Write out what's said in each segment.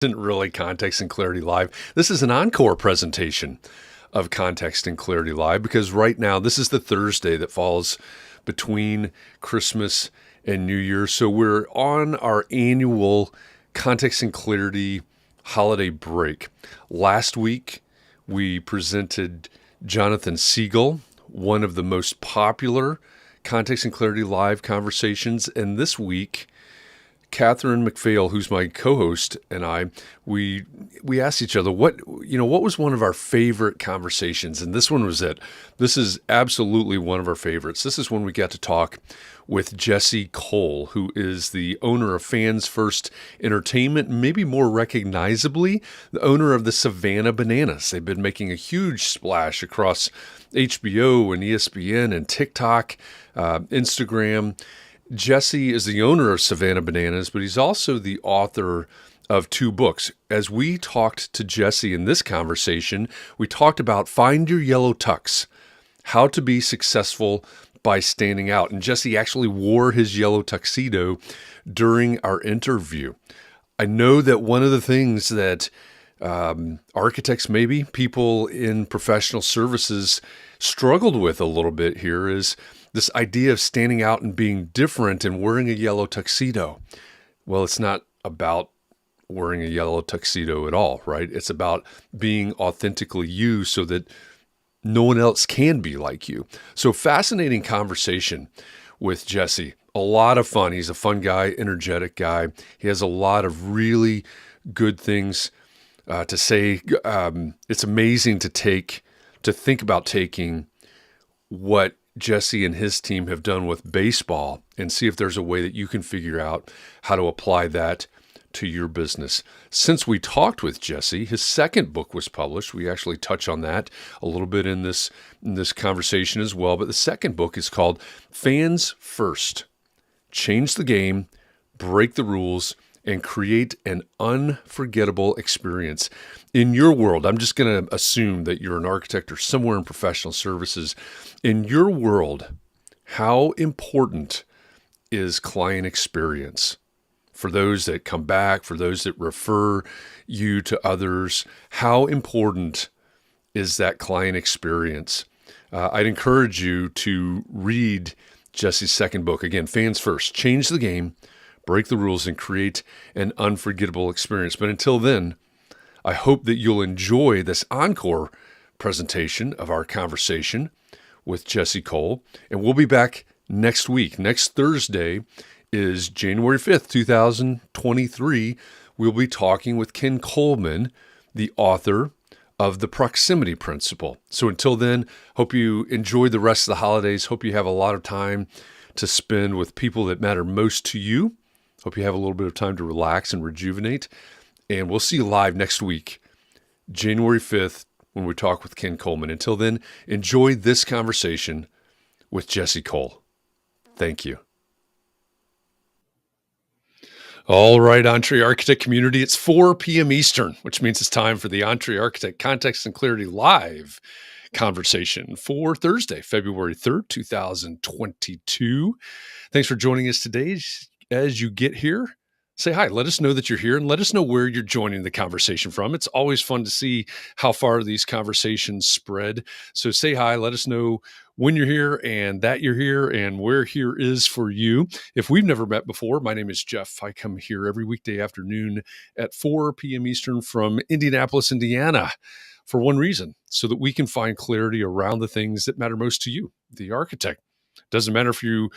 Isn't really Context and Clarity Live. This is an encore presentation of Context and Clarity Live because right now this is the Thursday that falls between Christmas and New Year. So we're on our annual Context and Clarity holiday break. Last week we presented Jonathan Siegel, one of the most popular Context and Clarity Live conversations, and this week Katharine MacPhail, who's my co-host, and we asked each other what was one of our favorite conversations, and this one was it. This is absolutely one of our favorites. This is when we got to talk with Jesse Cole, who is the owner of Fans First Entertainment, maybe more recognizably, the owner of the Savannah Bananas. They've been making a huge splash across HBO and ESPN and TikTok, Instagram. Jesse is the owner of Savannah Bananas, but he's also the author of 2 books. As we talked to Jesse in this conversation, we talked about Find Your Yellow Tux, how to be successful by standing out. And Jesse actually wore his yellow tuxedo during our interview. I know that one of the things that architects, maybe people in professional services struggled with a little bit here is this idea of standing out and being different and wearing a yellow tuxedo. Well, it's not about wearing a yellow tuxedo at all, right? It's about being authentically you so that no one else can be like you. So fascinating conversation with Jesse. A lot of fun. He's a fun guy, energetic guy. He has a lot of really good things to say. It's amazing to think about taking what Jesse and his team have done with baseball and see if there's a way that you can figure out how to apply that to your business. Since we talked with Jesse, his second book was published. We actually touch on that a little bit in this conversation as well. But the second book is called Fans First: Change the Game, Break the Rules, and Create an Unforgettable Experience. In your world, I'm just going to assume that you're an architect or somewhere in professional services. In your world, how important is client experience? For those that come back, for those that refer you to others, how important is that client experience? I'd encourage you to read Jesse's second book. Again, Fans First: Change the Game, Break the Rules, and Create an Unforgettable Experience. But until then, I hope that you'll enjoy this encore presentation of our conversation with Jesse Cole. And we'll be back next week. Next Thursday is January 5th, 2023. We'll be talking with Ken Coleman, the author of The Proximity Principle. So until then, hope you enjoy the rest of the holidays. Hope you have a lot of time to spend with people that matter most to you. Hope you have a little bit of time to relax and rejuvenate. And we'll see you live next week, January 5th, when we talk with Ken Coleman. Until then, enjoy this conversation with Jesse Cole. Thank you. All right, Entree Architect community, it's 4 p.m. Eastern, which means it's time for the Entree Architect Context and Clarity Live conversation for Thursday, February 3rd, 2022. Thanks for joining us today. As you get here, say hi. Let us know that you're here and let us know where you're joining the conversation from. It's always fun to see how far these conversations spread. So say hi. Let us know when you're here and that you're here and where here is for you. If we've never met before, my name is Jeff. I come here every weekday afternoon at 4 p.m. Eastern from Indianapolis, Indiana, for one reason, so that we can find clarity around the things that matter most to you, the architect. Doesn't matter if you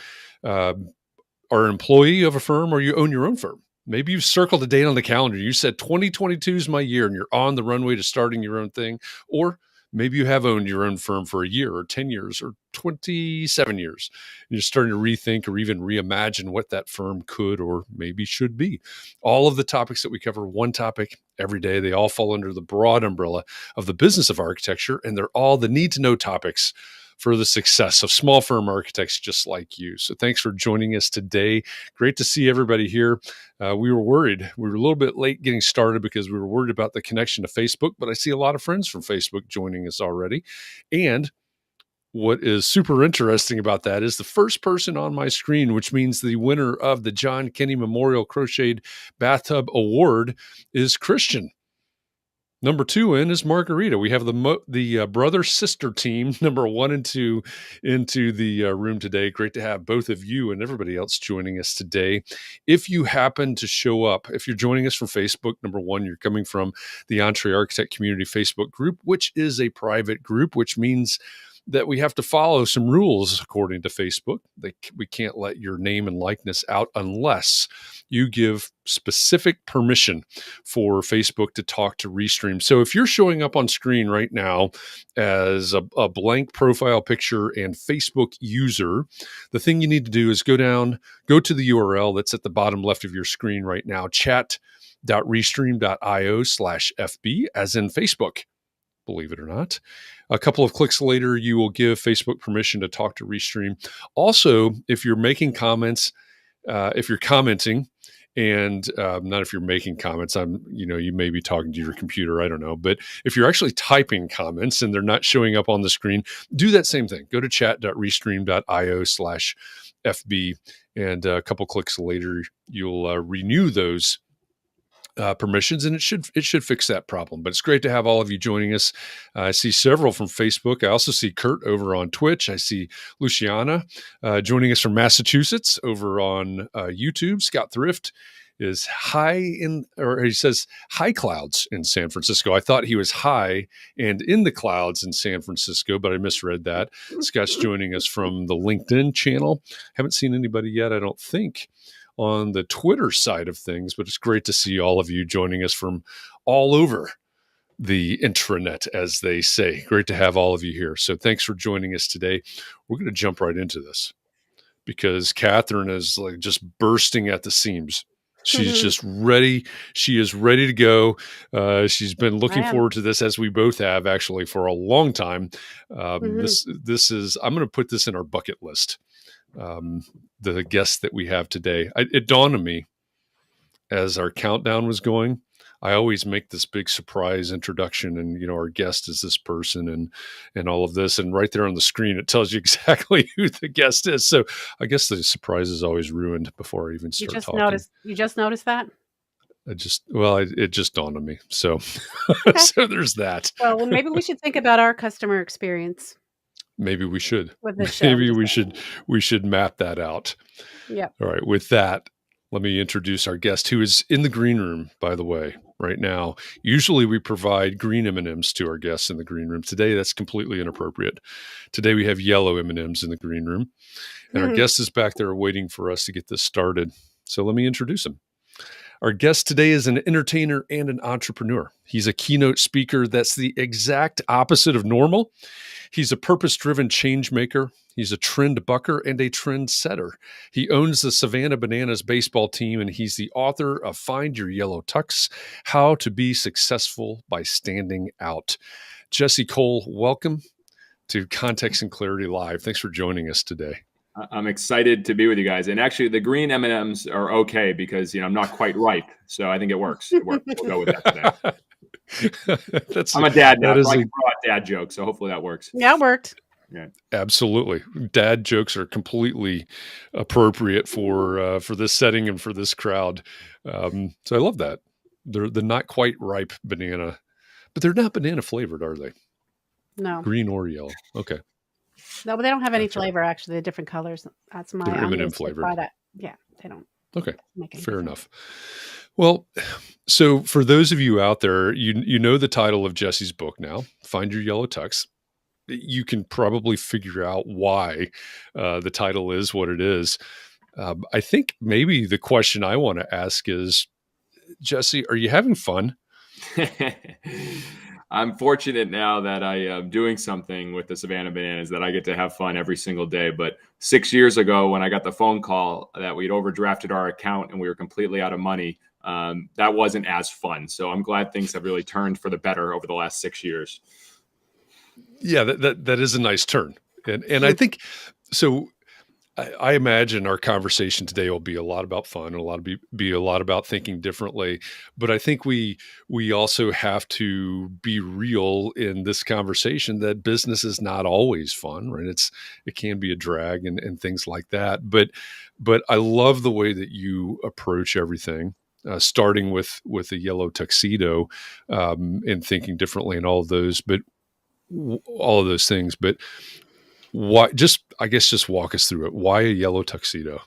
are an employee of a firm or you own your own firm. Maybe you've circled a date on the calendar. You said 2022 is my year and you're on the runway to starting your own thing. Or maybe you have owned your own firm for a year or 10 years or 27 years. And you're starting to rethink or even reimagine what that firm could or maybe should be. All of the topics that we cover, one topic every day, they all fall under the broad umbrella of the business of architecture, and they're all the need to know topics for the success of small firm architects just like you. So thanks for joining us today. Great to see everybody here. We were worried. We were a little bit late getting started because we were worried about the connection to Facebook, but I see a lot of friends from Facebook joining us already. And what is super interesting about that is the first person on my screen, which means the winner of the John Kenny Memorial Crocheted Bathtub Award is Christian. Number 2 in is Margarita. We have the brother-sister team, number 1 and 2, into the room today. Great to have both of you and everybody else joining us today. If you happen to show up, if you're joining us from Facebook, number 1, you're coming from the Entree Architect Community Facebook group, which is a private group, which means that we have to follow some rules according to Facebook. We can't let your name and likeness out unless you give specific permission for Facebook to talk to Restream. So if you're showing up on screen right now as a blank profile picture and Facebook user, the thing you need to do is go to the URL that's at the bottom left of your screen right now, chat.restream.io/FB, as in Facebook. Believe it or not. A couple of clicks later, you will give Facebook permission to talk to Restream. Also, if you're making comments, if you're commenting, and not if you're making comments, you may be talking to your computer, I don't know. But if you're actually typing comments and they're not showing up on the screen, do that same thing. Go to chat.restream.io/FB, and a couple clicks later, you'll renew those permissions, and it should fix that problem. But it's great to have all of you joining us. I see several from Facebook. I also see Kurt over on Twitch. I see Luciana joining us from Massachusetts over on YouTube. Scott Thrift is he says high clouds in San Francisco. I thought he was high and in the clouds in San Francisco, but I misread that. Scott's joining us from the LinkedIn channel. Haven't seen anybody yet, I don't think, on the Twitter side of things, but it's great to see all of you joining us from all over the intranet, as they say. Great to have all of you here. So thanks for joining us today. We're going to jump right into this because Katharine is like just bursting at the seams. She's just ready. She is ready to go. She's been looking forward to this, as we both have actually for a long time. This is, I'm going to put this in our bucket list. The guest that we have today, it dawned on me as our countdown was going. I always make this big surprise introduction, and our guest is this person, and all of this, and right there on the screen it tells you exactly who the guest is. So I guess the surprise is always ruined before I even start talking. You just noticed that? It just dawned on me. So Okay. So there's that. Well, maybe we should think about our customer experience. Maybe we should. With the show. Maybe we should map that out. Yeah. All right. With that, let me introduce our guest, who is in the green room, by the way, right now. Usually we provide green M&Ms to our guests in the green room. Today, that's completely inappropriate. Today, we have yellow M&Ms in the green room. And our guest is back there waiting for us to get this started. So let me introduce him. Our guest today is an entertainer and an entrepreneur. He's a keynote speaker that's the exact opposite of normal. He's a purpose-driven change maker. He's a trend bucker and a trend setter. He owns the Savannah Bananas baseball team, and he's the author of Find Your Yellow Tux, How to Be Successful by Standing Out. Jesse Cole, welcome to Context and Clarity Live. Thanks for joining us today. I'm excited to be with you guys. And actually, the green M&Ms are okay because, I'm not quite ripe. So I think it works. We'll go with that today. I'm a dad now. So I can throw out dad jokes. So hopefully that works. Yeah, it worked. Yeah, absolutely. Dad jokes are completely appropriate for this setting and for this crowd. So I love that. They're the not quite ripe banana, but they're not banana flavored, are they? No. Green or yellow. Okay. No, but they don't have any flavor. Actually, they're different colors. That's my M&M flavor. Yeah, they don't. Okay, fair enough. Well, so for those of you out there, you know the title of Jesse's book now, Find Your Yellow Tux. You can probably figure out why the title is what it is. I think maybe the question I want to ask is, Jesse, are you having fun? I'm fortunate now that I am doing something with the Savannah Bananas that I get to have fun every single day. But 6 years ago, when I got the phone call that we'd overdrafted our account and we were completely out of money, that wasn't as fun. So I'm glad things have really turned for the better over the last 6 years. Yeah, that is a nice turn. And I think, so I imagine our conversation today will be a lot about fun and be a lot about thinking differently. But I think we also have to be real in this conversation that business is not always fun, right? It can be a drag and things like that. But I love the way that you approach everything. Starting with a yellow tuxedo, and thinking differently and all of those, but all of those things. But why? I guess just walk us through it. Why a yellow tuxedo?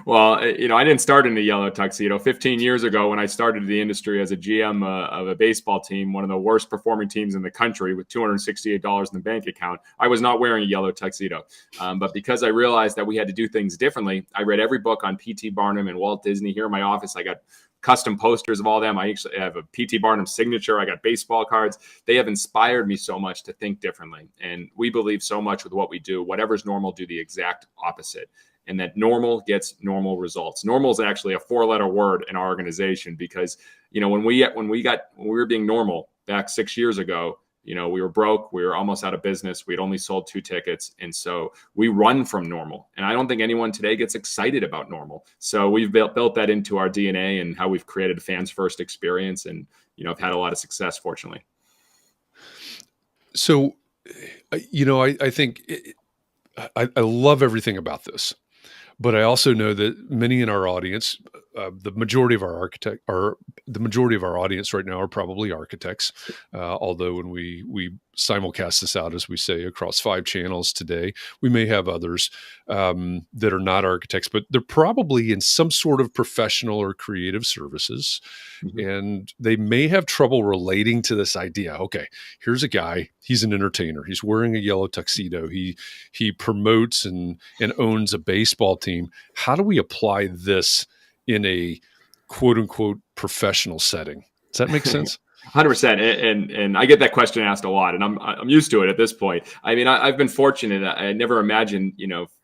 Well, I didn't start in a yellow tuxedo. 15 years ago, when I started the industry as a GM of a baseball team, one of the worst performing teams in the country with $268 in the bank account, I was not wearing a yellow tuxedo. But because I realized that we had to do things differently, I read every book on P.T. Barnum and Walt Disney. Here in my office, I got custom posters of all them. I actually have a P.T. Barnum signature. I got baseball cards. They have inspired me so much to think differently. And we believe so much with what we do. Whatever's normal, do the exact opposite. And that normal gets normal results. Normal is actually a 4-letter word in our organization because, when we were being normal back 6 years ago, we were broke. We were almost out of business. We'd only sold 2 tickets. And so we run from normal. And I don't think anyone today gets excited about normal. So we've built that into our DNA and how we've created a fans first experience. And, I've had a lot of success, fortunately. So, I think I love everything about this. But I also know that many in our audience, the majority of our audience right now are probably architects. Although when we simulcast this out, as we say, across 5 channels today, we may have others that are not architects, but they're probably in some sort of professional or creative services. Mm-hmm. And they may have trouble relating to this idea. Okay, here's a guy. He's an entertainer. He's wearing a yellow tuxedo. He promotes and owns a baseball team. How do we apply this in a quote unquote professional setting? Does that make sense? 100%. And I get that question asked a lot, and I'm used to it at this point. I mean, I've been fortunate. I never imagined,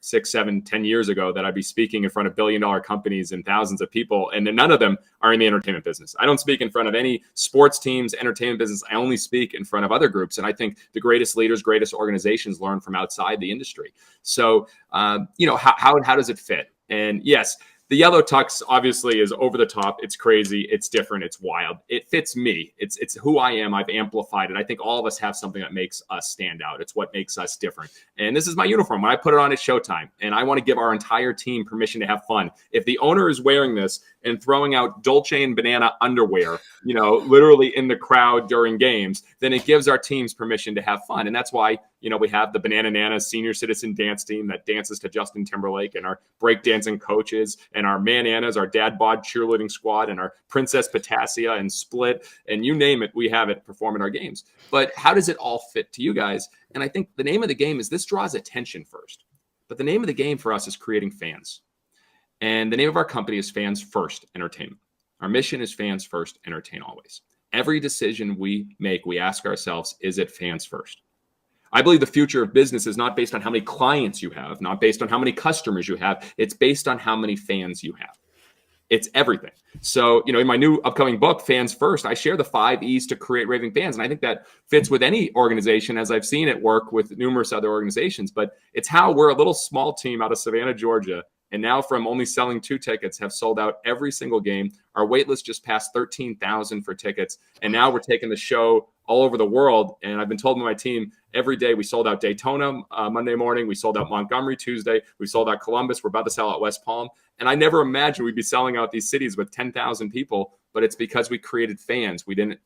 6, 7, 10 years ago that I'd be speaking in front of billion-dollar companies and thousands of people, and then none of them are in the entertainment business. I don't speak in front of any sports teams, entertainment business. I only speak in front of other groups. And I think the greatest leaders, greatest organizations learn from outside the industry. So, how does it fit? And yes, the yellow tux obviously is over the top. It's crazy. It's different. It's wild. It fits me. It's who I am. I've amplified it. I think all of us have something that makes us stand out. It's what makes us different. And this is my uniform. When I put it on, it's showtime. And I want to give our entire team permission to have fun. If the owner is wearing this and throwing out Dolce & Banana underwear, literally in the crowd during games, then it gives our teams permission to have fun. And that's why, we have the Banana Nanas senior citizen dance team that dances to Justin Timberlake, and our breakdancing coaches, and our Mananas, our dad bod cheerleading squad, and our Princess Potassia and Split, and you name it, we have it perform in our games. But how does it all fit to you guys? And I think the name of the game is this draws attention first. But the name of the game for us is creating fans. And the name of our company is Fans First Entertainment. Our mission is fans first, entertain always. Every decision we make, we ask ourselves, is it fans first? I believe the future of business is not based on how many clients you have, not based on how many customers you have. It's based on how many fans you have. It's everything. So, in my new upcoming book, Fans First, I share the 5 E's to create raving fans. And I think that fits with any organization, as I've seen it work with numerous other organizations. But it's how we're a little small team out of Savannah, Georgia, and now from only selling 2 tickets, have sold out every single game. Our wait list just passed 13,000 for tickets. And now we're taking the show all over the world. And I've been told by my team, every day we sold out Daytona Monday morning. We sold out Montgomery Tuesday. We sold out Columbus. We're about to sell out West Palm. And I never imagined we'd be selling out these cities with 10,000 people. But it's because we created fans. We didn't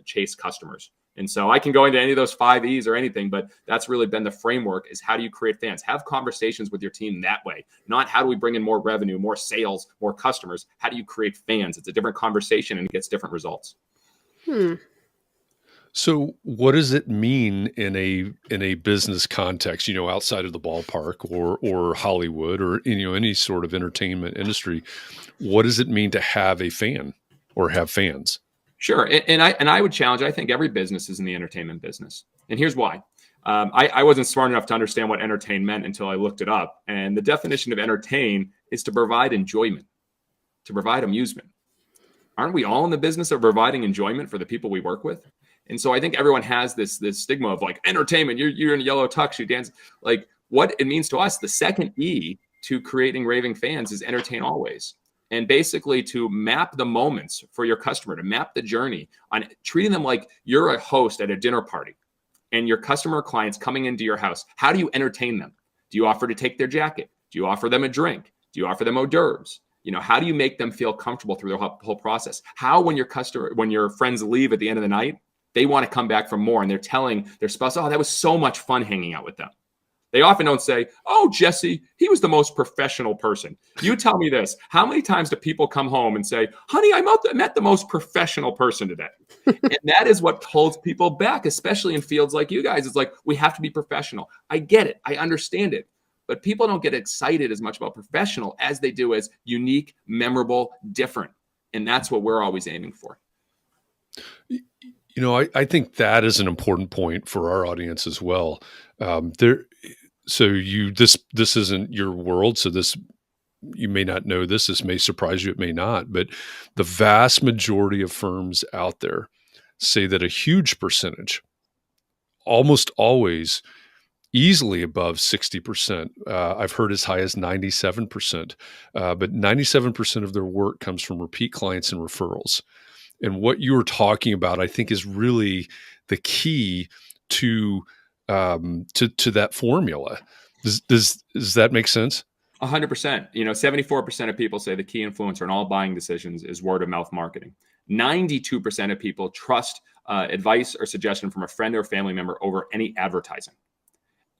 chase customers. And so I can go into any of those 5 E's or anything, but that's really been the framework, is how do you create fans? Have conversations with your team that way, not how do we bring in more revenue, more sales, more customers. How do you create fans? It's a different conversation and it gets different results. So what does it mean in a business context, outside of the ballpark or Hollywood or, any sort of entertainment industry? What does it mean to have a fan or have fans? Sure. And I would challenge, I think every business is in the entertainment business. And here's why. I wasn't smart enough to understand what entertain meant until I looked it up. And the definition of entertain is to provide enjoyment, to provide amusement. Aren't we all in the business of providing enjoyment for the people we work with? And so I think everyone has this stigma of like entertainment. You're in a yellow tux, you dance. Like, what it means to us, the second E to creating raving fans is entertain always. And basically to map the moments for your customer, to map the journey on treating them like you're a host at a dinner party and your customer or clients coming into your house. How do you entertain them? Do you offer to take their jacket? Do you offer them a drink? Do you offer them hors d'oeuvres? How do you make them feel comfortable through the whole process? How, when your friends leave at the end of the night, they want to come back for more and they're telling their spouse, oh, that was so much fun hanging out with them. They often don't say, oh, Jesse, he was the most professional person. You tell me this. How many times do people come home and say, honey, I met the most professional person today? And that is what holds people back, especially in fields like you guys. It's like, we have to be professional. I get it. I understand it. But people don't get excited as much about professional as they do as unique, memorable, different. And that's what we're always aiming for. I think that is an important point for our audience as well. This isn't your world, so this, you may not know this. This may surprise you. It may not. But the vast majority of firms out there say that a huge percentage, almost always, easily above 60%. I've heard as high as 97%. But 97% of their work comes from repeat clients and referrals. And what you were talking about, I think, is really the key to that formula. Does that make sense? 100%. 74% of people say the key influencer in all buying decisions is word of mouth marketing. 92% of people trust advice or suggestion from a friend or family member over any advertising.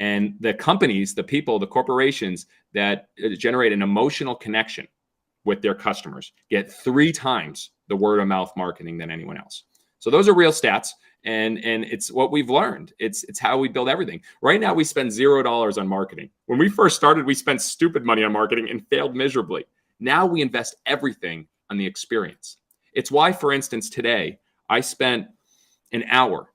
And the companies, the people, the corporations that generate an emotional connection with their customers get 3 times the word of mouth marketing than anyone else. So those are real stats. And it's what we've learned. It's how we build everything. Right now, we spend $0 on marketing. When we first started, we spent stupid money on marketing and failed miserably. Now we invest everything on the experience. It's why, for instance, today, I spent an hour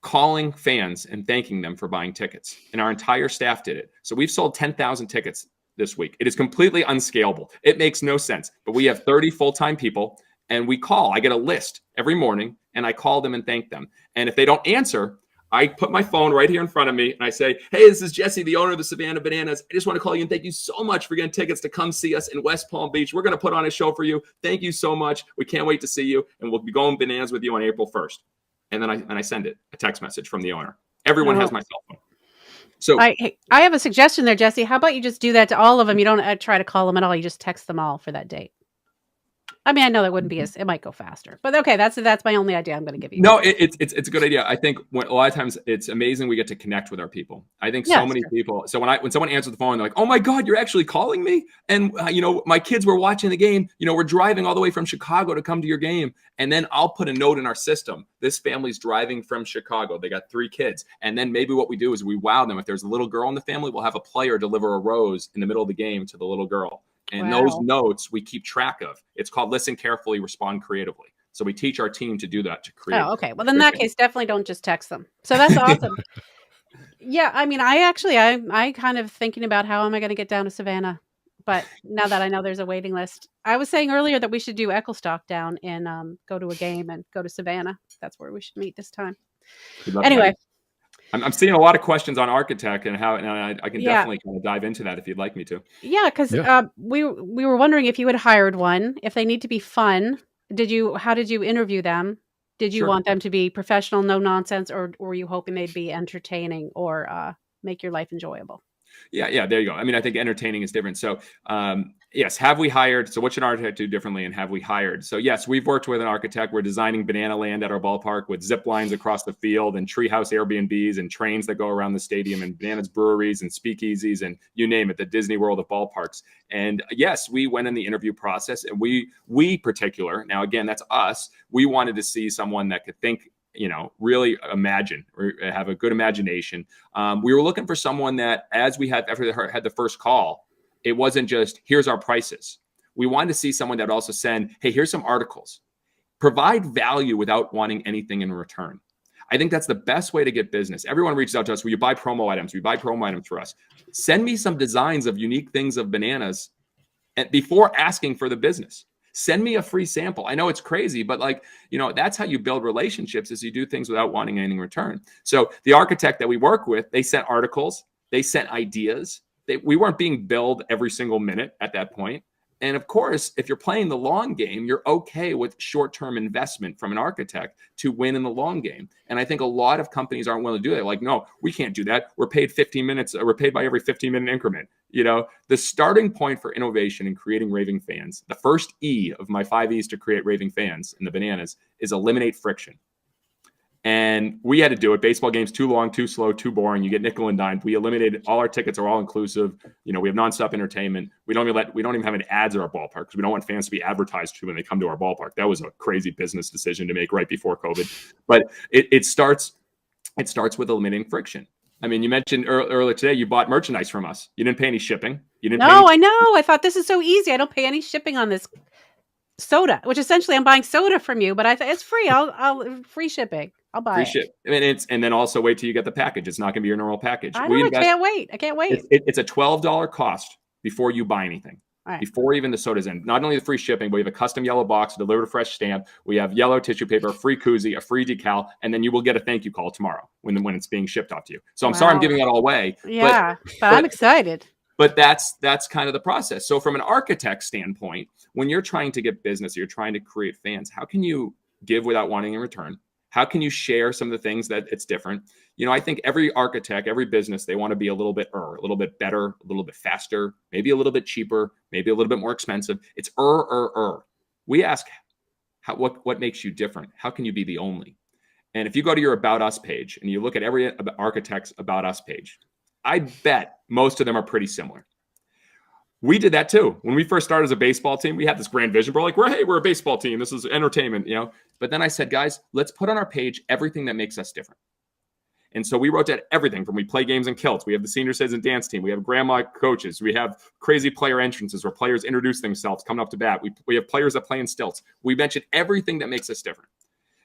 calling fans and thanking them for buying tickets. And our entire staff did it. So we've sold 10,000 tickets this week. It is completely unscalable. It makes no sense. But we have 30 full-time people. And we call. I get a list every morning, and I call them and thank them. And if they don't answer, I put my phone right here in front of me, and I say, hey, this is Jesse, the owner of the Savannah Bananas. I just want to call you and thank you so much for getting tickets to come see us in West Palm Beach. We're going to put on a show for you. Thank you so much. We can't wait to see you, and we'll be going bananas with you on April 1st. And then I send it, a text message from the owner. Everyone has my cell phone. So I have a suggestion there, Jesse. How about you just do that to all of them? You don't try to call them at all. You just text them all for that date. I mean, I know that wouldn't be it might go faster, but okay, that's my only idea I'm going to give you. No, it's a good idea. I think a lot of times it's amazing we get to connect with our people. I think so many people. So when someone answers the phone, they're like, "Oh my God, you're actually calling me!" And my kids were watching the game. We're driving all the way from Chicago to come to your game, and then I'll put a note in our system. This family's driving from Chicago. They got 3 kids, and then maybe what we do is we wow them. If there's a little girl in the family, we'll have a player deliver a rose in the middle of the game to the little girl. And those notes we keep track of. It's called listen carefully, respond creatively. So we teach our team to do that, to create. Oh, okay. Well, in that case, definitely don't just text them. So that's awesome. Yeah. I mean, I kind of thinking about how am I going to get down to Savannah? But now that I know there's a waiting list, I was saying earlier that we should do Echols down and go to a game and go to Savannah. That's where we should meet this time. Anyway. I'm seeing a lot of questions on architect and how, and I can definitely kind of dive into that if you'd like me to. Yeah, because we were wondering if you had hired one, if they need to be fun. How did you interview them? Did you want them to be professional, no nonsense, or were you hoping they'd be entertaining or make your life enjoyable? Yeah, there you go. I mean, I think entertaining is different. So, yes, have we hired? So what should an architect do differently, and have we hired? So yes, we've worked with an architect. We're designing banana land at our ballpark with zip lines across the field and treehouse Airbnbs and trains that go around the stadium and bananas breweries and speakeasies and you name it, the Disney World of ballparks. And yes, we went in the interview process, and we particular, now again, that's us, we wanted to see someone that could think, really imagine or have a good imagination. We were looking for someone that, as we had after had the first call, it wasn't just here's our prices. We wanted to see someone that would also send, hey, here's some articles. Provide value without wanting anything in return. I think that's the best way to get business. Everyone reaches out to us. Will you buy promo items? We buy promo items for us. Send me some designs of unique things of bananas before asking for the business. Send me a free sample. I know it's crazy, but that's how you build relationships, is you do things without wanting anything in return. So the architect that we work with, they sent articles. They sent ideas. We weren't being billed every single minute at that point. And of course, if you're playing the long game, you're okay with short-term investment from an architect to win in the long game. And I think a lot of companies aren't willing to do that. Like, no, we can't do that. We're paid 15 minutes. We're paid by every 15-minute increment. The starting point for innovation and creating raving fans, the first E of my 5 E's to create raving fans in the Bananas is eliminate friction. And we had to do it. Baseball games too long, too slow, too boring. You get nickel and dime. We eliminated all our tickets are all inclusive. We have nonstop entertainment. We don't even have any ads at our ballpark because we don't want fans to be advertised to when they come to our ballpark. That was a crazy business decision to make right before COVID. But it starts with eliminating friction. I mean, you mentioned earlier today you bought merchandise from us. You didn't pay any shipping. I know. I thought this is so easy. I don't pay any shipping on this soda, which essentially I'm buying soda from you, but I thought it's free. I'll free shipping. I'll buy it. Ship. And then also wait till you get the package. It's not going to be your normal package. I can't wait. I can't wait. It's a $12 cost before you buy anything. Right. Before even the soda's in. Not only the free shipping, but we have a custom yellow box, delivered a fresh stamp. We have yellow tissue paper, a free koozie, a free decal, and then you will get a thank you call tomorrow when it's being shipped off to you. So I'm sorry I'm giving that all away. Yeah, but I'm excited. But that's kind of the process. So from an architect standpoint, when you're trying to get business, you're trying to create fans, how can you give without wanting in return? How can you share some of the things that it's different? I think every architect, every business, they want to be a little bit better, a little bit faster, maybe a little bit cheaper, maybe a little bit more expensive. It's We ask, what makes you different? How can you be the only? And if you go to your About Us page and you look at every architect's About Us page, I bet most of them are pretty similar. We did that too. When we first started as a baseball team, we had this grand vision. We're like, we're a baseball team. This is entertainment, But then I said, guys, let's put on our page everything that makes us different. And so we wrote down everything from we play games in kilts. We have the senior citizen dance team. We have grandma coaches. We have crazy player entrances where players introduce themselves coming up to bat. We have players that play in stilts. We mentioned everything that makes us different.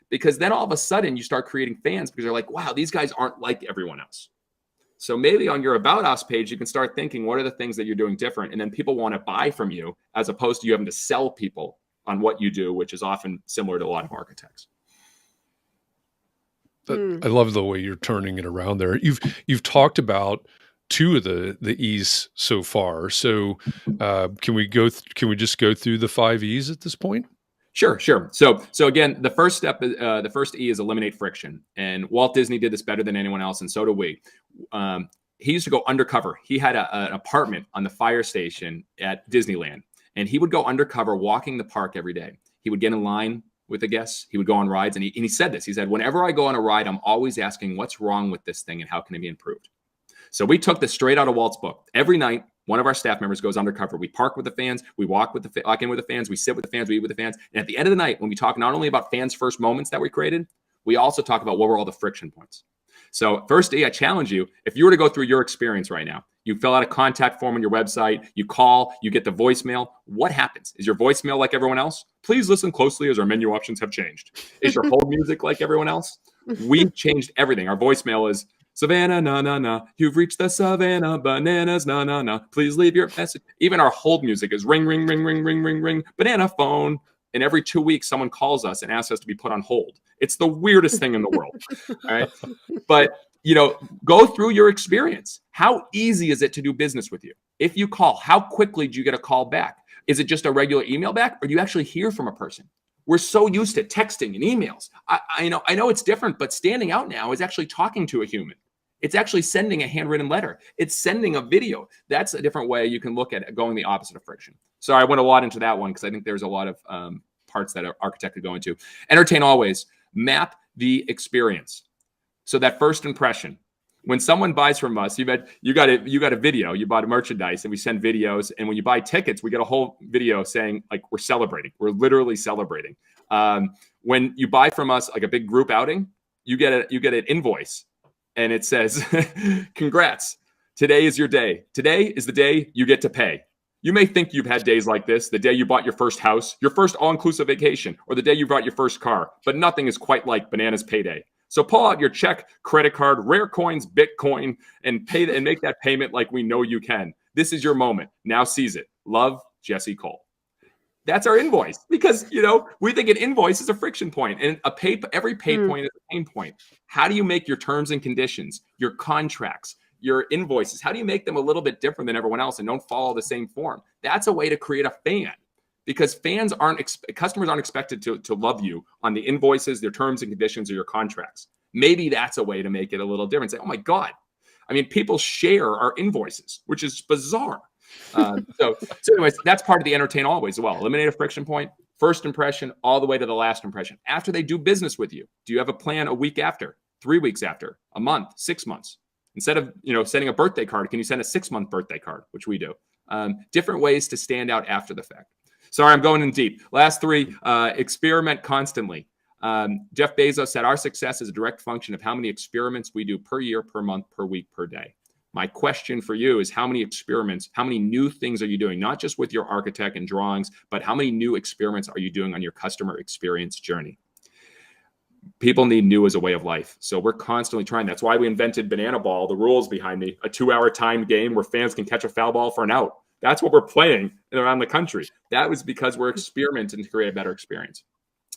Because then all of a sudden you start creating fans because you're like, wow, these guys aren't like everyone else. So maybe on your About Us page, you can start thinking, what are the things that you're doing different? And then people want to buy from you as opposed to you having to sell people on what you do, which is often similar to a lot of architects. I love the way you're turning it around there. You've talked about two of the E's so far. So can we just go through the 5 E's at this point? Sure. So again, the first step, the first E is eliminate friction. And Walt Disney did this better than anyone else, and so do we. He used to go undercover. He had an apartment on the fire station at Disneyland, and he would go undercover walking the park every day. He would get in line with the guests. He would go on rides, and he said this. He said, whenever I go on a ride, I'm always asking what's wrong with this thing and how can it be improved? So we took this straight out of Walt's book. Every night, one of our staff members goes undercover. We park with the fans. We walk in with the fans. We sit with the fans. We eat with the fans. And at the end of the night, when we talk not only about fans' first moments that we created, we also talk about what were all the friction points. So first, I challenge you, if you were to go through your experience right now, you fill out a contact form on your website, you call, you get the voicemail. What happens? Is your voicemail like everyone else? Please listen closely as our menu options have changed. Is your hold music like everyone else? We've changed everything. Our voicemail is, Savannah, na. You've reached the Savannah Bananas, na. Please leave your message. Even our hold music is ring, banana phone. And every 2 weeks, someone calls us and asks us to be put on hold. It's the weirdest thing in the world. All right. But, go through your experience. How easy is it to do business with you? If you call, how quickly do you get a call back? Is it just a regular email back, or do you actually hear from a person? We're so used to texting and emails. I know it's different, but standing out now is actually talking to a human. It's actually sending a handwritten letter. It's sending a video. That's a different way you can look at it, going the opposite of friction. So I went a lot into that one because I think there's a lot of parts that an architect could go into. Entertain always. Map the experience. So that first impression. When someone buys from us, you got a video, you bought a merchandise, and we send videos. And when you buy tickets, we get a whole video saying like we're celebrating. We're literally celebrating. When you buy from us like a big group outing, you get an invoice, and it says, "Congrats! Today is your day. Today is the day you get to pay." You may think you've had days like this, the day you bought your first house, your first all-inclusive vacation, or the day you bought your first car, but nothing is quite like Bananas Payday. So pull out your check, credit card, rare coins, Bitcoin, and make that payment like we know you can. This is your moment. Now seize it. Love, Jesse Cole. That's our invoice because, we think an invoice is a friction point, and every pay point is a pain point. How do you make your terms and conditions, your contracts, your invoices? How do you make them a little bit different than everyone else and don't follow the same form? That's a way to create a fan, because customers aren't expected to love you on the invoices, their terms and conditions, or your contracts. Maybe that's a way to make it a little different. Say, oh my God. I mean, people share our invoices, which is bizarre. So anyways, that's part of the entertain always as well. Eliminate a friction point, first impression, all the way to the last impression. After they do business with you, do you have a plan a week after, 3 weeks after, a month, 6 months? Instead of sending a birthday card, can you send a 6-month birthday card, which we do? Different ways to stand out after the fact. Sorry, I'm going in deep. Last 3, experiment constantly. Jeff Bezos said our success is a direct function of how many experiments we do per year, per month, per week, per day. My question for you is, how many experiments, how many new things are you doing, not just with your architect and drawings, but how many new experiments are you doing on your customer experience journey? People need new as a way of life. So we're constantly trying. That's why we invented Banana Ball, the rules behind me, a 2-hour timed game where fans can catch a foul ball for an out. That's what we're playing around the country. That was because we're experimenting to create a better experience.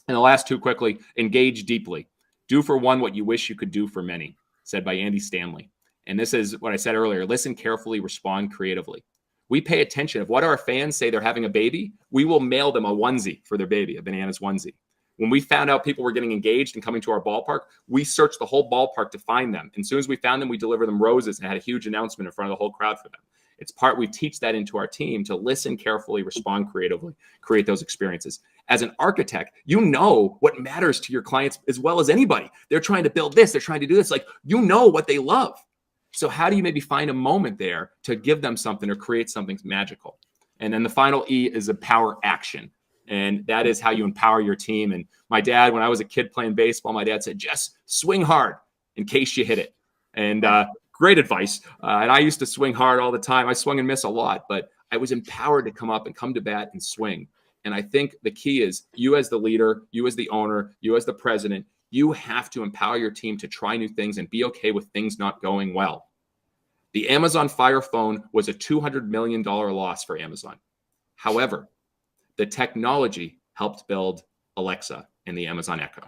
And the last 2 quickly, engage deeply. Do for one what you wish you could do for many, said by Andy Stanley. And this is what I said earlier, listen carefully, respond creatively. We pay attention. If what our fans say they're having a baby, we will mail them a onesie for their baby, a Bananas onesie. When we found out people were getting engaged and coming to our ballpark, we searched the whole ballpark to find them. And as soon as we found them, we delivered them roses and had a huge announcement in front of the whole crowd for them. We teach that into our team to listen carefully, respond creatively, create those experiences. As an architect, you know what matters to your clients as well as anybody. They're trying to build this, they're trying to do this. Like, you know what they love. So how do you maybe find a moment there to give them something or create something magical? And then the final E is empower action. And that is how you empower your team. And my dad, when I was a kid playing baseball, my dad said, just swing hard in case you hit it. And great advice. And I used to swing hard all the time. I swung and miss a lot, but I was empowered to come up and come to bat and swing. And I think the key is you as the leader, you as the owner, you as the president, you have to empower your team to try new things and be okay with things not going well. The Amazon Fire Phone was a $200 million loss for Amazon. However, the technology helped build Alexa and the Amazon Echo.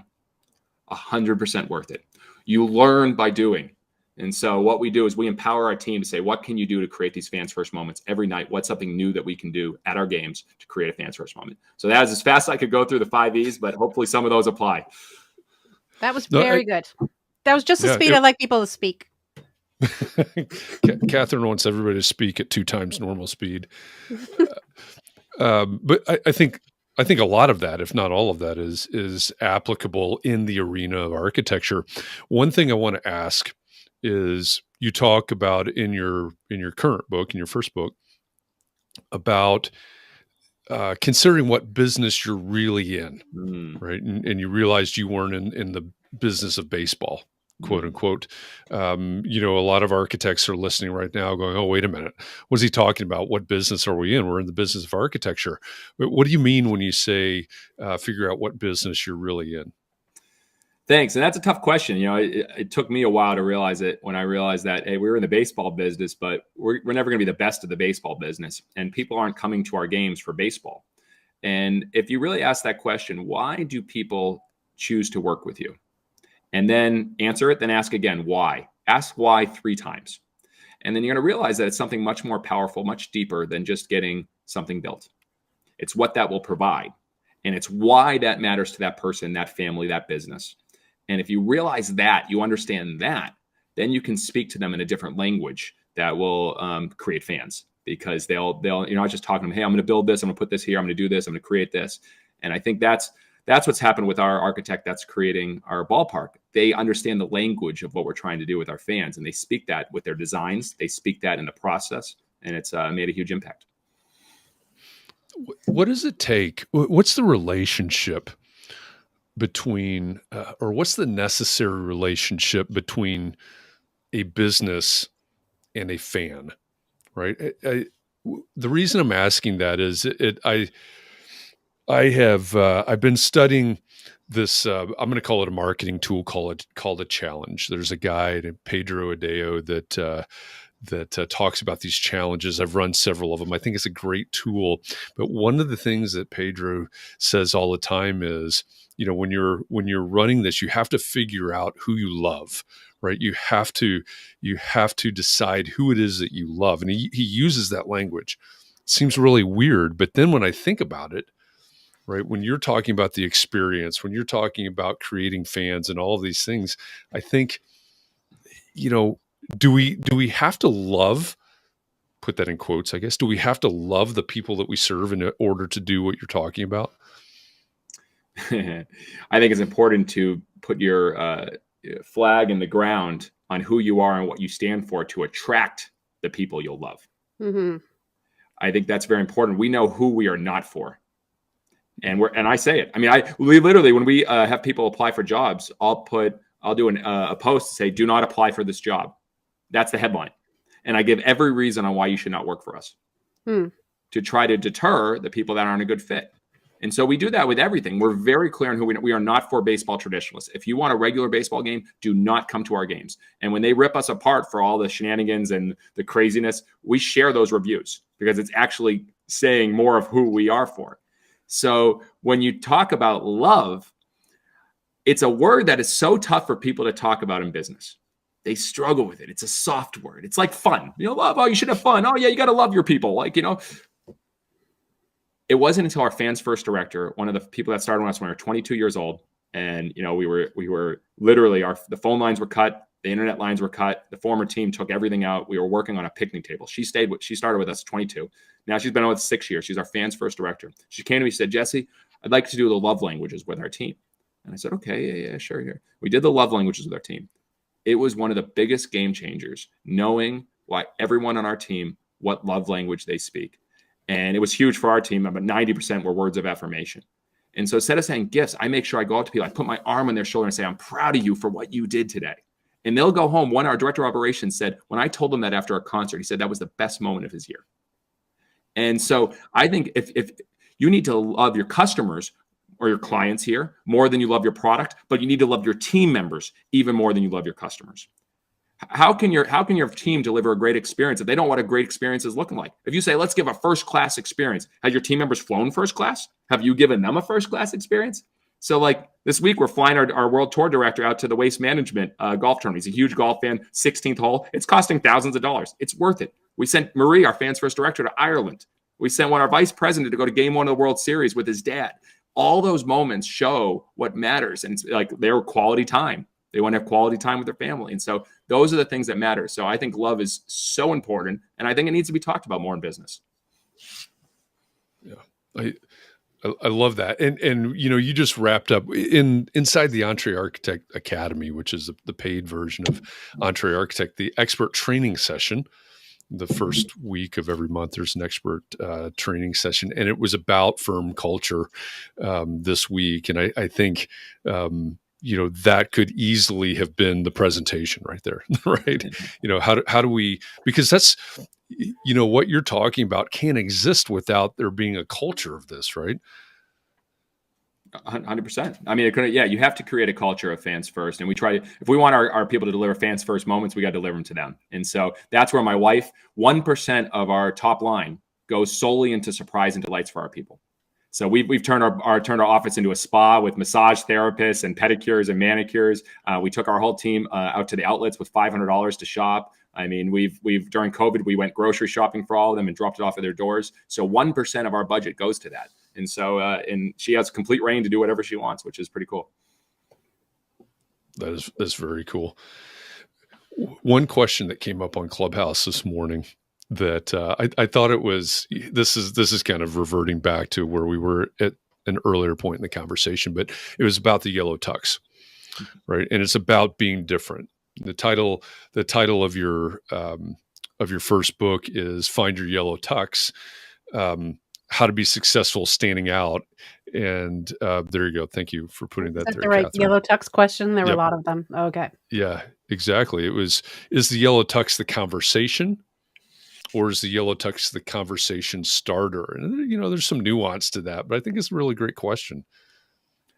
100% worth it. You learn by doing. And so what we do is we empower our team to say, what can you do to create these fans first moments every night? What's something new that we can do at our games to create a fans first moment? So that was as fast as I could go through the 5 E's, but hopefully some of those apply. That was very good. That was just the speed I like people to speak. Katharine wants everybody to speak at 2 times normal speed. But I think a lot of that, if not all of that, is applicable in the arena of architecture. One thing I want to ask is, you talk about in your current book, in your first book, about considering what business you're really in, right? And you realized you weren't in the business of baseball, quote unquote. A lot of architects are listening right now going, oh, wait a minute. What's he talking about? What business are we in? We're in the business of architecture. But what do you mean when you say figure out what business you're really in? Thanks. And that's a tough question. It took me a while to realize it, when I realized that, hey, we're in the baseball business, but we're never going to be the best of the baseball business. And people aren't coming to our games for baseball. And if you really ask that question, why do people choose to work with you? And then answer it, then ask again, why? Ask why 3 times. And then you're going to realize that it's something much more powerful, much deeper than just getting something built. It's what that will provide. And it's why that matters to that person, that family, that business. And if you realize that, you understand that, then you can speak to them in a different language that will create fans, because they'll you're not just talking to them, hey, I'm going to build this, I'm going to put this here, I'm going to do this, I'm going to create this. And I think that's what's happened with our architect that's creating our ballpark. They understand the language of what we're trying to do with our fans, and they speak that with their designs. They speak that in the process, and it's made a huge impact. What does it take? What's the relationship between, or what's the necessary relationship between a business and a fan, right? The reason I'm asking that is I've been studying this. I'm going to call it a marketing tool called a challenge. There's a guy named Pedro Adeo that talks about these challenges. I've run several of them. I think it's a great tool. But one of the things that Pedro says all the time is, when you're running this, you have to figure out who you love, right? You have to decide who it is that you love. And he uses that language. It seems really weird, but then when I think about it, right, when you're talking about the experience, when you're talking about creating fans and all of these things, I think, do we have to love, put that in quotes, I guess, do we have to love the people that we serve in order to do what you're talking about? I think it's important to put your flag in the ground on who you are and what you stand for to attract the people you'll love. Mm-hmm. I think that's very important. We know who we are not for. And I say it. I mean, we literally, when we have people apply for jobs, I'll do a post to say, do not apply for this job. That's the headline. And I give every reason on why you should not work for us to try to deter the people that aren't a good fit. And so we do that with everything. We're very clear on who we are not for baseball traditionalists. If you want a regular baseball game, do not come to our games. And when they rip us apart for all the shenanigans and the craziness, we share those reviews because it's actually saying more of who we are for. So when you talk about love, it's a word that is so tough for people to talk about in business. They struggle with it. It's a soft word. It's like fun. Love. Oh, you should have fun. Oh, yeah, you got to love your people. It wasn't until our fans first director, one of the people that started with us when we were 22 years old, and we were literally the phone lines were cut, the internet lines were cut, the former team took everything out. We were working on a picnic table. She started with us 22. Now she's been with us 6 years. She's our fans first director. She came to me and said, Jesse, I'd like to do the love languages with our team. And I said, okay, yeah, sure. Here. We did the love languages with our team. It was one of the biggest game changers, knowing why everyone on our team, what love language they speak. And it was huge for our team. About 90% were words of affirmation. And so instead of saying gifts, I make sure I go up to people, I put my arm on their shoulder and say, I'm proud of you for what you did today. And they'll go home. Our director of operations said, when I told him that after a concert, he said that was the best moment of his year. And so I think if you need to love your customers or your clients here more than you love your product, but you need to love your team members even more than you love your customers. How can your team deliver a great experience if they don't know what a great experience is looking like? If you say, let's give a first class experience, have your team members flown first class? Have you given them a first class experience? So like this week, we're flying our world tour director out to the Waste Management golf tournament. He's a huge golf fan, 16th hole. It's costing thousands of dollars. It's worth it. We sent Marie, our fans first director, to Ireland. We sent our vice president to go to game 1 of the World Series with his dad. All those moments show what matters. And it's like their quality time. They want to have quality time with their family. And so those are the things that matter. So I think love is so important. And I think it needs to be talked about more in business. Yeah. I love that. And you just wrapped up inside the Entre Architect Academy, which is the paid version of Entre Architect, the expert training session. The first week of every month, there's an expert training session, and it was about firm culture this week. And I think, that could easily have been the presentation right there, right? How do we, because that's, what you're talking about can't exist without there being a culture of this, right? 100%. I mean, you have to create a culture of fans first. And we try to, if we want our people to deliver fans first moments, we got to deliver them to them. And so that's where my wife, 1% of our top line goes solely into surprise and delights for our people. So we've turned our office into a spa with massage therapists and pedicures and manicures. We took our whole team out to the outlets with $500 to shop. I mean, we've during COVID, we went grocery shopping for all of them and dropped it off at their doors. So 1% of our budget goes to that. And so, and she has complete reign to do whatever she wants, which is pretty cool. That's very cool. One question that came up on Clubhouse this morning that I thought it was, this is kind of reverting back to where we were at an earlier point in the conversation, but it was about the yellow tux, right? And it's about being different. The title of your first book is Find Your Yellow Tux. How to be successful standing out. And there you go. Thank you for putting that there, the right Katharine. yellow tux question? There were a lot of them. Okay. Yeah, exactly. Is the yellow tux the conversation, or is the yellow tux the conversation starter? And there's some nuance to that, but I think it's a really great question.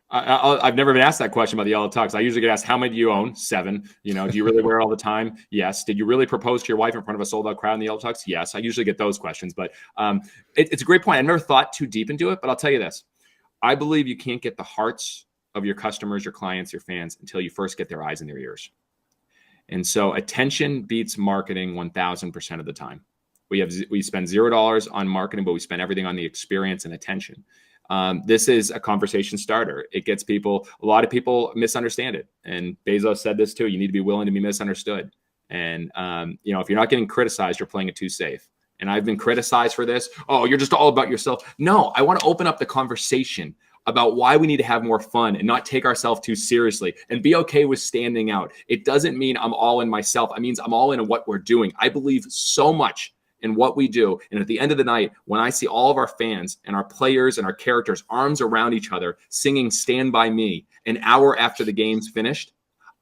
I've never been asked that question about the Yellow Tux. I usually get asked, how many do you own? 7. You know, do you really wear it all the time? Yes. Did you really propose to your wife in front of a sold out crowd in the Yellow Tux? Yes. I usually get those questions, but it's a great point. I never thought too deep into it, but I'll tell you this. I believe you can't get the hearts of your customers, your clients, your fans until you first get their eyes and their ears. And so attention beats marketing 1000% of the time. We spend $0 on marketing, but we spend everything on the experience and attention. This is a conversation starter. It gets people, a lot of people misunderstand it. And Bezos said this too, you need to be willing to be misunderstood. And, you know, if you're not getting criticized, you're playing it too safe. And I've been criticized for this. Oh, you're just all about yourself. No, I want to open up the conversation about why we need to have more fun and not take ourselves too seriously and be okay with standing out. It doesn't mean I'm all in myself. It means I'm all in what we're doing. I believe so much in what we do. And at the end of the night, when I see all of our fans and our players and our characters arms around each other singing Stand By Me an hour after the game's finished,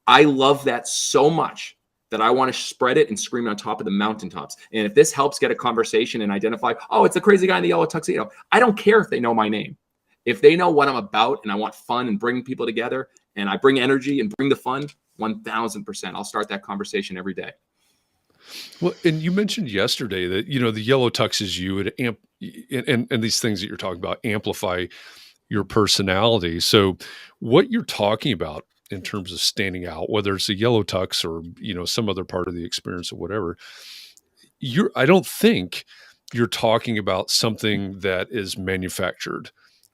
I love that so much that I want to spread it and scream on top of the mountaintops. And if this helps get a conversation and identify, oh, it's the crazy guy in the yellow tuxedo, I don't care if they know my name. If they know what I'm about and I want fun and bring people together and I bring energy and bring the fun, 1000%, I'll start that conversation every day. Well, and you mentioned yesterday that, you know, the yellow tux is you and these things that you're talking about amplify your personality. So what you're talking about in terms of standing out, whether it's a yellow tux or, you know, some other part of the experience or whatever, I don't think you're talking about something that is manufactured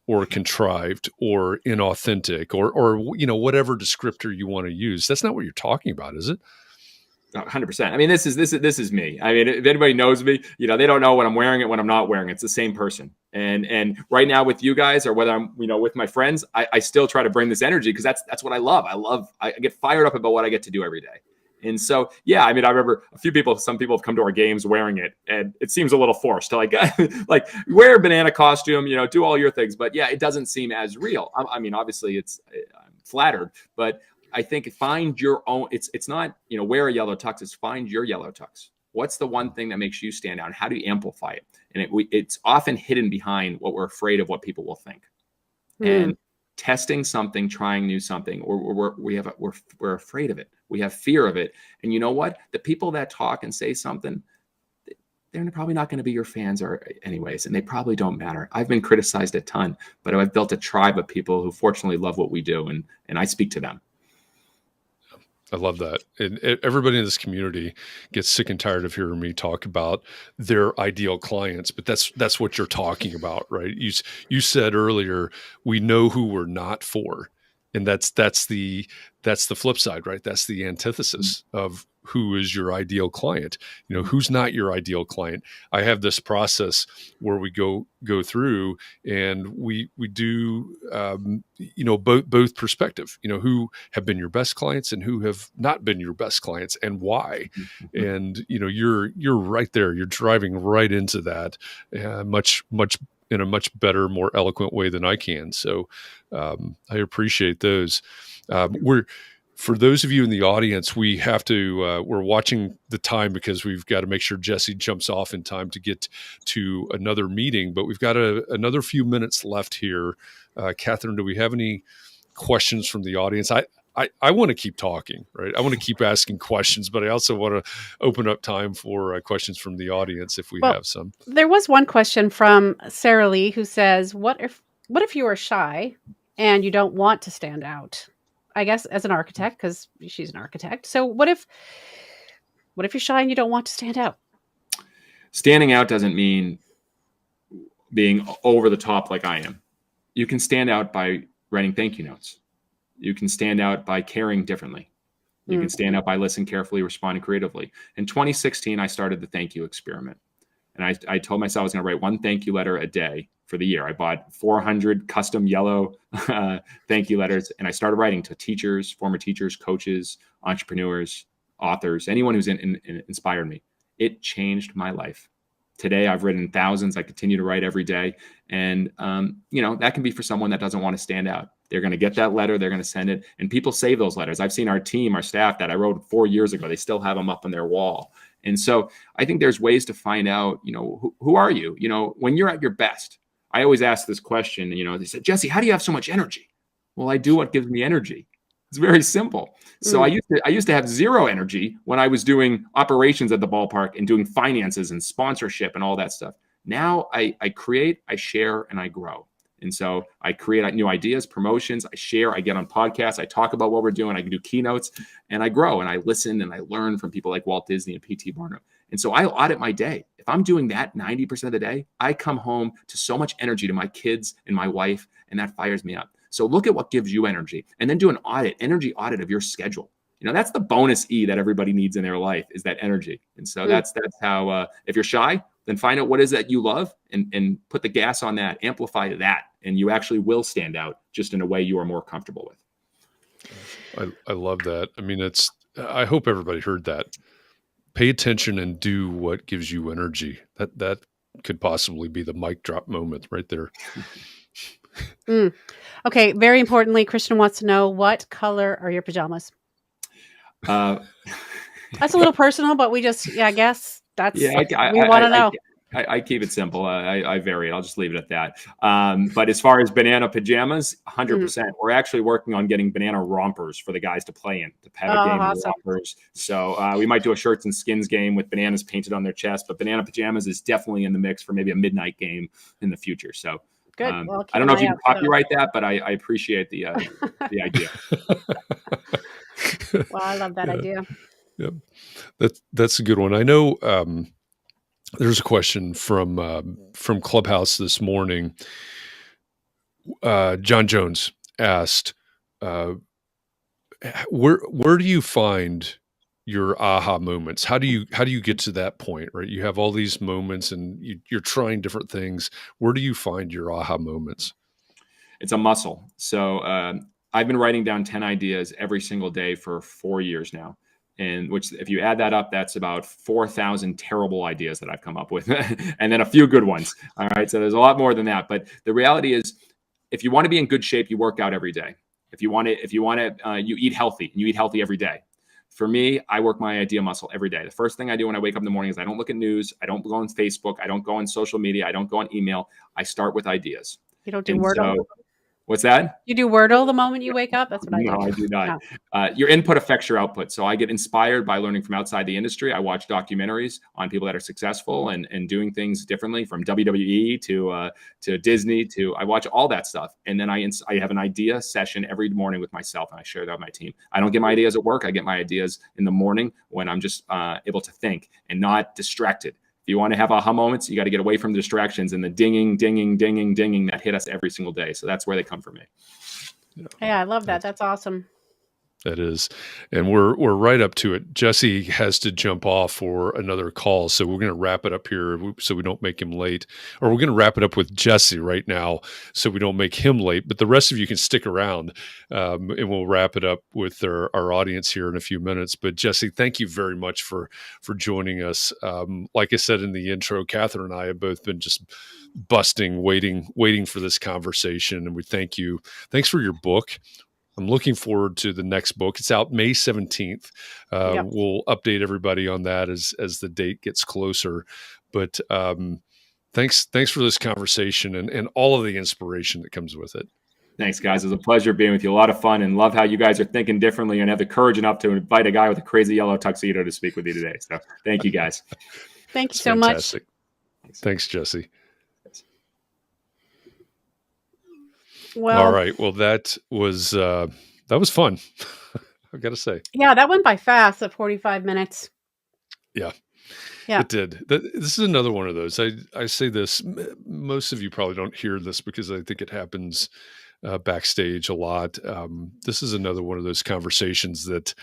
or contrived or inauthentic or, you know, whatever descriptor you want to use. That's not what you're talking about, is it? 100%. I mean, this is me. I mean, if anybody knows me, you know, they don't know when I'm wearing it, when I'm not wearing it. It's the same person. And right now with you guys, or whether I'm, you know, with my friends, I still try to bring this energy because that's what I love. I get fired up about what I get to do every day. And so, yeah, I mean, I remember some people have come to our games wearing it, and it seems a little forced to like wear a banana costume, you know, do all your things. But yeah, it doesn't seem as real. I mean, obviously I'm flattered, but I think find your own. It's not, you know, wear a yellow tux. It's find your yellow tux. What's the one thing that makes you stand out? And how do you amplify it? And it's often hidden behind what we're afraid of what people will think. And testing something, trying new something, or we're afraid of it. We have fear of it. And you know what? The people that talk and say something, they're probably not going to be your fans or anyways, and they probably don't matter. I've been criticized a ton, but I've built a tribe of people who fortunately love what we do, and I speak to them. I love that. And everybody in this community gets sick and tired of hearing me talk about their ideal clients, but that's what you're talking about, right? You said earlier, we know who we're not for. And that's the flip side, right? That's the antithesis of who is your ideal client. You know, who's not your ideal client. I have this process where we go through and we do, you know, both perspective, you know, who have been your best clients and who have not been your best clients and why. And, you know, you're right there. You're driving right into that much in a much better, more eloquent way than I can. So I appreciate those. For those of you in the audience, we have to, we're watching the time because we've got to make sure Jesse jumps off in time to get to another meeting, but we've got another few minutes left here. Katharine, do we have any questions from the audience? I want to keep talking, right? I want to keep asking questions, but I also want to open up time for questions from the audience if we have some. There was one question from Sarah Lee who says, what if you are shy and you don't want to stand out? I guess as an architect, because she's an architect. So what if you're shy and you don't want to stand out? Standing out doesn't mean being over the top like I am. You can stand out by writing thank you notes. You can stand out by caring differently. You can stand out by listening carefully, responding creatively. In 2016, I started the thank you experiment. And I told myself I was going to write one thank you letter a day for the year. I bought 400 custom yellow thank you letters, and I started writing to teachers, former teachers, coaches, entrepreneurs, authors, anyone who's inspired me. It changed my life. Today, I've written thousands. I continue to write every day. And, you know, that can be for someone that doesn't want to stand out. They're going to get that letter. They're going to send it. And people save those letters. I've seen our team, our staff that I wrote 4 years ago. They still have them up on their wall. And so I think there's ways to find out, you know, who are you? When you're at your best. I always ask this question, they said, Jesse, how do you have so much energy? Well, I do what gives me energy. It's very simple. So I used to have zero energy when I was doing operations at the ballpark and doing finances and sponsorship and all that stuff. Now I create, I share, and I grow. And so I create new ideas, promotions, I share, I get on podcasts, I talk about what we're doing, I can do keynotes, and I grow and I listen and I learn from people like Walt Disney and P.T. Barnum. And so I audit my day. If I'm doing that 90% of the day, I come home to so much energy to my kids and my wife, and that fires me up. So look at what gives you energy and then do an energy audit of your schedule. That's the bonus E that everybody needs in their life, is that energy. And so that's how, if you're shy, then find out what is that you love and put the gas on that, amplify that, and you actually will stand out just in a way you are more comfortable with. I love that. I mean, I hope everybody heard that. Pay attention and do what gives you energy. That could possibly be the mic drop moment right there. Okay. Very importantly, Christian wants to know, what color are your pajamas? That's a little personal, but I guess that's we want to know. I keep it simple. I vary it. I'll just leave it at that. But as far as banana pajamas, 100%. We're actually working on getting banana rompers for the guys to play in, to have a game of rompers. So we might do a shirts and skins game with bananas painted on their chest. But banana pajamas is definitely in the mix for maybe a midnight game in the future. So good. I don't know if you can copyright that, but I appreciate the idea. Well, I love that idea. Yep. That's a good one. I know there's a question from Clubhouse this morning. John Jones asked, where do you find your aha moments? How do you get to that point, right? You have all these moments and you're trying different things. Where do you find your aha moments? It's a muscle. So I've been writing down 10 ideas every single day for 4 years now. And which, if you add that up, that's about 4,000 terrible ideas that I've come up with, and then a few good ones. All right. So there's a lot more than that. But the reality is, if you want to be in good shape, you work out every day. If you want to, you eat healthy, and you eat healthy every day. For me, I work my idea muscle every day. The first thing I do when I wake up in the morning is I don't look at news. I don't go on Facebook. I don't go on social media. I don't go on email. I start with ideas. You don't do Wordle? What's that? You do Wordle the moment you wake up? That's what I do. No, I do not. No. Your input affects your output. So I get inspired by learning from outside the industry. I watch documentaries on people that are successful and doing things differently, from WWE to Disney I watch all that stuff. And then I have an idea session every morning with myself, and I share that with my team. I don't get my ideas at work. I get my ideas in the morning when I'm just able to think and not distracted. If you want to have aha moments, you got to get away from the distractions and the dinging that hit us every single day. So that's where they come from me. Yeah, I love that. That's awesome. That is. And we're right up to it. Jesse has to jump off for another call. So we're going to wrap it up here so we don't make him late. Or we're going to wrap it up with Jesse right now so we don't make him late. But the rest of you can stick around and we'll wrap it up with our audience here in a few minutes. But Jesse, thank you very much for joining us. Like I said in the intro, Katharine and I have both been just busting, waiting for this conversation. And we thank you. Thanks for your book. I'm looking forward to the next book. It's out May 17th. Yep. We'll update everybody on that as the date gets closer. But thanks for this conversation and all of the inspiration that comes with it. Thanks, guys. It was a pleasure being with you. A lot of fun, and love how you guys are thinking differently and have the courage enough to invite a guy with a crazy yellow tuxedo to speak with you today. So thank you, guys. Thank you so much. Thanks, Jesse. Well, all right. Well, that was fun. I've got to say. Yeah, that went by fast at 45 minutes. Yeah, it did. This is another one of those. I say this. Most of you probably don't hear this because I think it happens backstage a lot. This is another one of those conversations that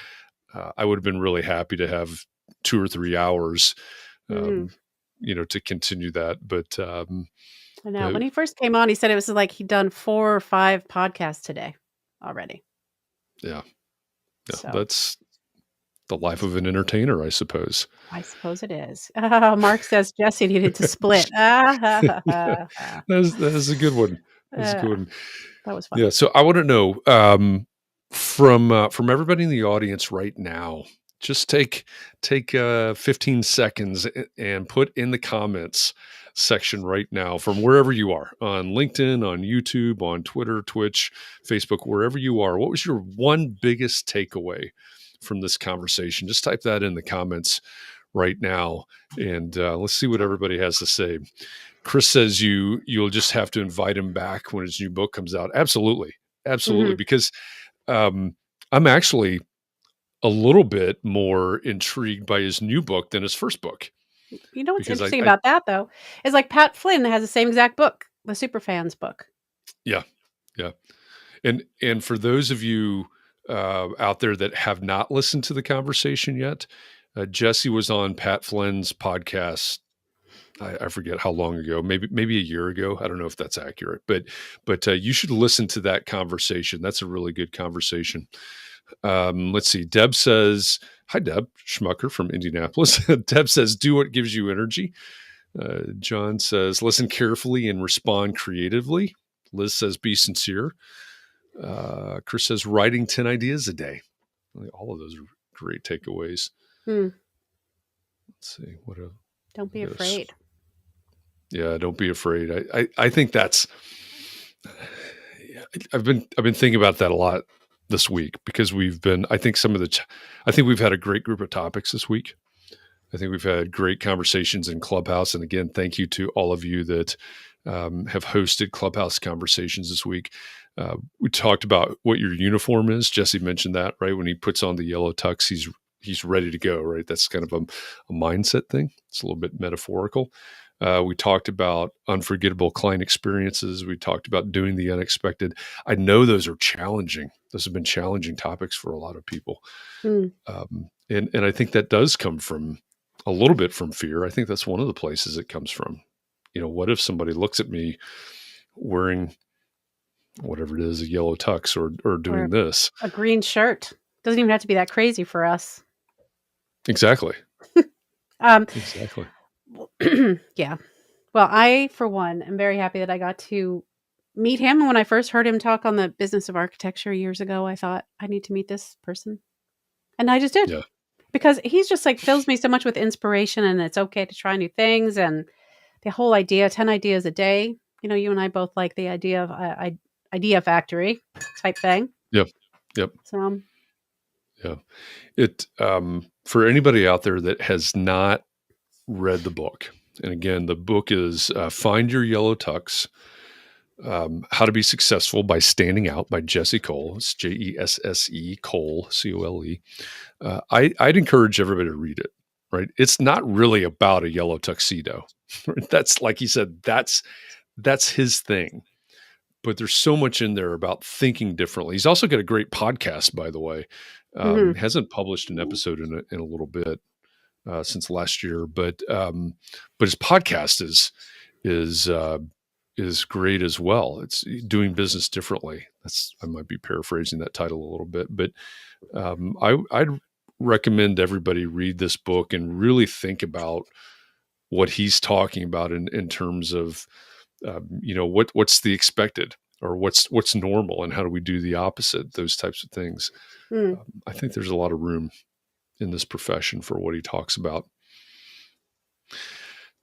I would have been really happy to have 2 or 3 hours, to continue that. But I know. When he first came on, he said it was like he'd done 4 or 5 podcasts today already. Yeah. So. That's the life of an entertainer, I suppose. I suppose it is. Mark says Jesse needed to split. That is a good one. That's a good one. That was fun. Yeah. So I want to know from everybody in the audience right now, just take 15 seconds and put in the comments section right now from wherever you are, on LinkedIn, on YouTube, on Twitter, Twitch, Facebook, wherever you are. What was your one biggest takeaway from this conversation? Just type that in the comments right now, and let's see what everybody has to say. Chris says you'll just have to invite him back when his new book comes out. Absolutely. Because I'm actually a little bit more intrigued by his new book than his first book. You know what's interesting about that, though, is like Pat Flynn has the same exact book, the Superfans book. Yeah. And for those of you out there that have not listened to the conversation yet, Jesse was on Pat Flynn's podcast. I forget how long ago, maybe a year ago. I don't know if that's accurate, but you should listen to that conversation. That's a really good conversation. Let's see. Deb says, hi, Deb Schmucker from Indianapolis. Deb says, do what gives you energy. John says, listen carefully and respond creatively. Liz says, be sincere. Chris says, writing 10 ideas a day. All of those are great takeaways. Let's see. What else? Don't be afraid. Yeah, don't be afraid. I think that's. I've been thinking about that a lot this week, because we've been. I think we've had a great group of topics this week. I think we've had great conversations in Clubhouse, and again, thank you to all of you that have hosted Clubhouse conversations this week. We talked about what your uniform is. Jesse mentioned that, right? When he puts on the yellow tux, he's ready to go, right? That's kind of a mindset thing. It's a little bit metaphorical. We talked about unforgettable client experiences. We talked about doing the unexpected. I know those are challenging. Those have been challenging topics for a lot of people. And I think that does come from a little bit from fear. I think that's one of the places it comes from. What if somebody looks at me wearing whatever it is, a yellow tux or doing this? A green shirt. Doesn't even have to be that crazy for us. Exactly. Exactly. Yeah. Well, I, for one, am very happy that I got to meet him. When I first heard him talk on the business of architecture years ago, I thought, I need to meet this person. And I just did. Yeah. Because he's just like fills me so much with inspiration, and it's okay to try new things. And the whole idea, 10 ideas a day. You and I both like the idea of idea factory type thing. Yep. So, yeah. It, for anybody out there that has not read the book, and again, the book is Find Your Yellow Tux, How to Be Successful by Standing Out by Jesse Cole. It's Jesse Cole, Cole. I'd encourage everybody to read it, right? It's not really about a yellow tuxedo. That's, like he said, that's his thing. But there's so much in there about thinking differently. He's also got a great podcast, by the way. Hasn't published an episode in a little bit. Since last year, but his podcast is great as well. It's doing business differently. I might be paraphrasing that title a little bit, but I'd recommend everybody read this book and really think about what he's talking about in terms of what's the expected, or what's normal, and how do we do the opposite, those types of things. I think there's a lot of room in this profession for what he talks about.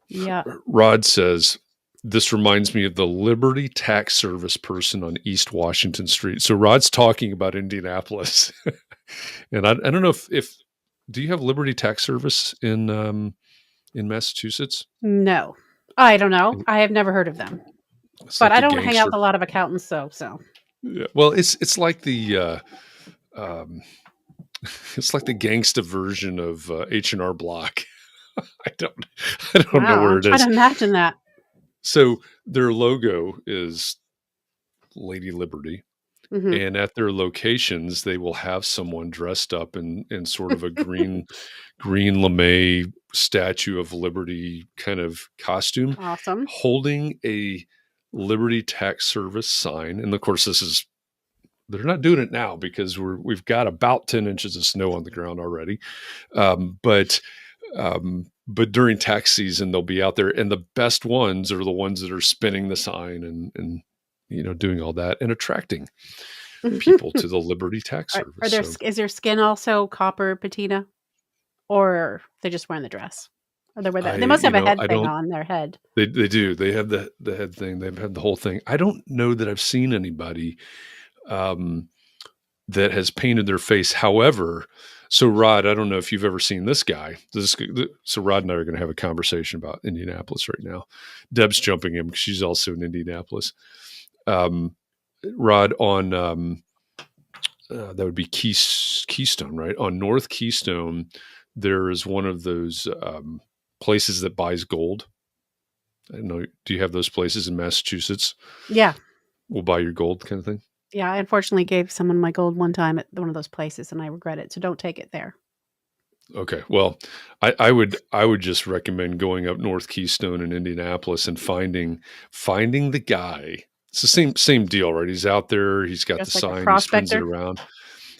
Yeah. Rod says, this reminds me of the Liberty Tax Service person on East Washington Street. So Rod's talking about Indianapolis. And I don't know if do you have Liberty Tax Service in Massachusetts? No, I don't know. I have never heard of them, but I don't hang out with a lot of accountants. So. Yeah. Well, it's like the, it's like the gangsta version of H&R Block. I don't know where it is. I'm trying to imagine that. So their logo is Lady Liberty. And at their locations, they will have someone dressed up in sort of a green lame Statue of Liberty kind of costume. Awesome. Holding a Liberty Tax Service sign. And of course, they're not doing it now because we've got about 10 inches of snow on the ground already. But during tax season, they'll be out there, and the best ones are the ones that are spinning the sign and doing all that and attracting people to the Liberty Tax Service. Is their skin also copper patina? or they're just wearing the dress. Or they I must have a head I thing don't. on their head. They do. They have the head thing. They've had the whole thing. I don't know that I've seen anybody that has painted their face. However, so Rod, I don't know if you've ever seen this guy. So Rod and I are going to have a conversation about Indianapolis right now. Deb's jumping in because she's also in Indianapolis. Rod, on that would be Keystone, right? On North Keystone, there is one of those places that buys gold. I don't know. Do you have those places in Massachusetts? Yeah. We'll buy your gold kind of thing. Yeah, I unfortunately gave someone my gold one time at one of those places, and I regret it. So don't take it there. Okay. Well, I would just recommend going up North Keystone in Indianapolis and finding the guy. It's the same deal, right? He's out there. He's got Just the like a sign. He spins it prospector. around.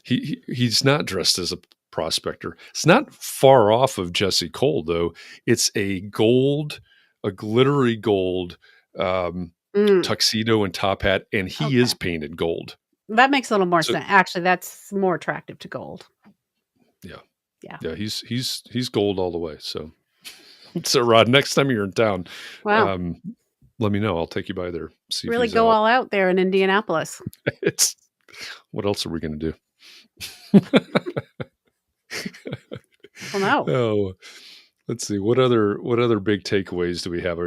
He's not dressed as a prospector. It's not far off of Jesse Cole, though. It's a glittery gold tuxedo and top hat, and he is painted gold. That makes a little more So- sense. Actually, that's more attractive to gold. Yeah, he's gold all the way. So Rod, next time you're in town, Wow. let me know. I'll take you by there. See Really if he's go out. all out there in Indianapolis. What else are we going to do? Well, no. Oh, let's see. What other big takeaways do we have?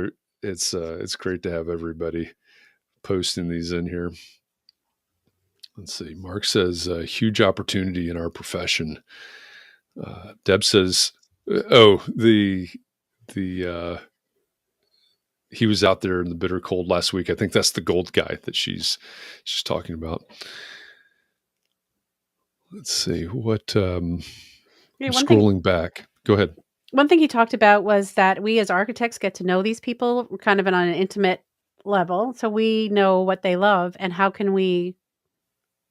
It's great to have everybody posting these in here. Let's see. Mark says huge opportunity in our profession. Deb says, he was out there in the bitter cold last week. I think that's the gold guy that she's talking about. Let's see what. I'm scrolling back. Go ahead. One thing he talked about was that we as architects get to know these people kind of on an intimate level, so we know what they love, and how can we?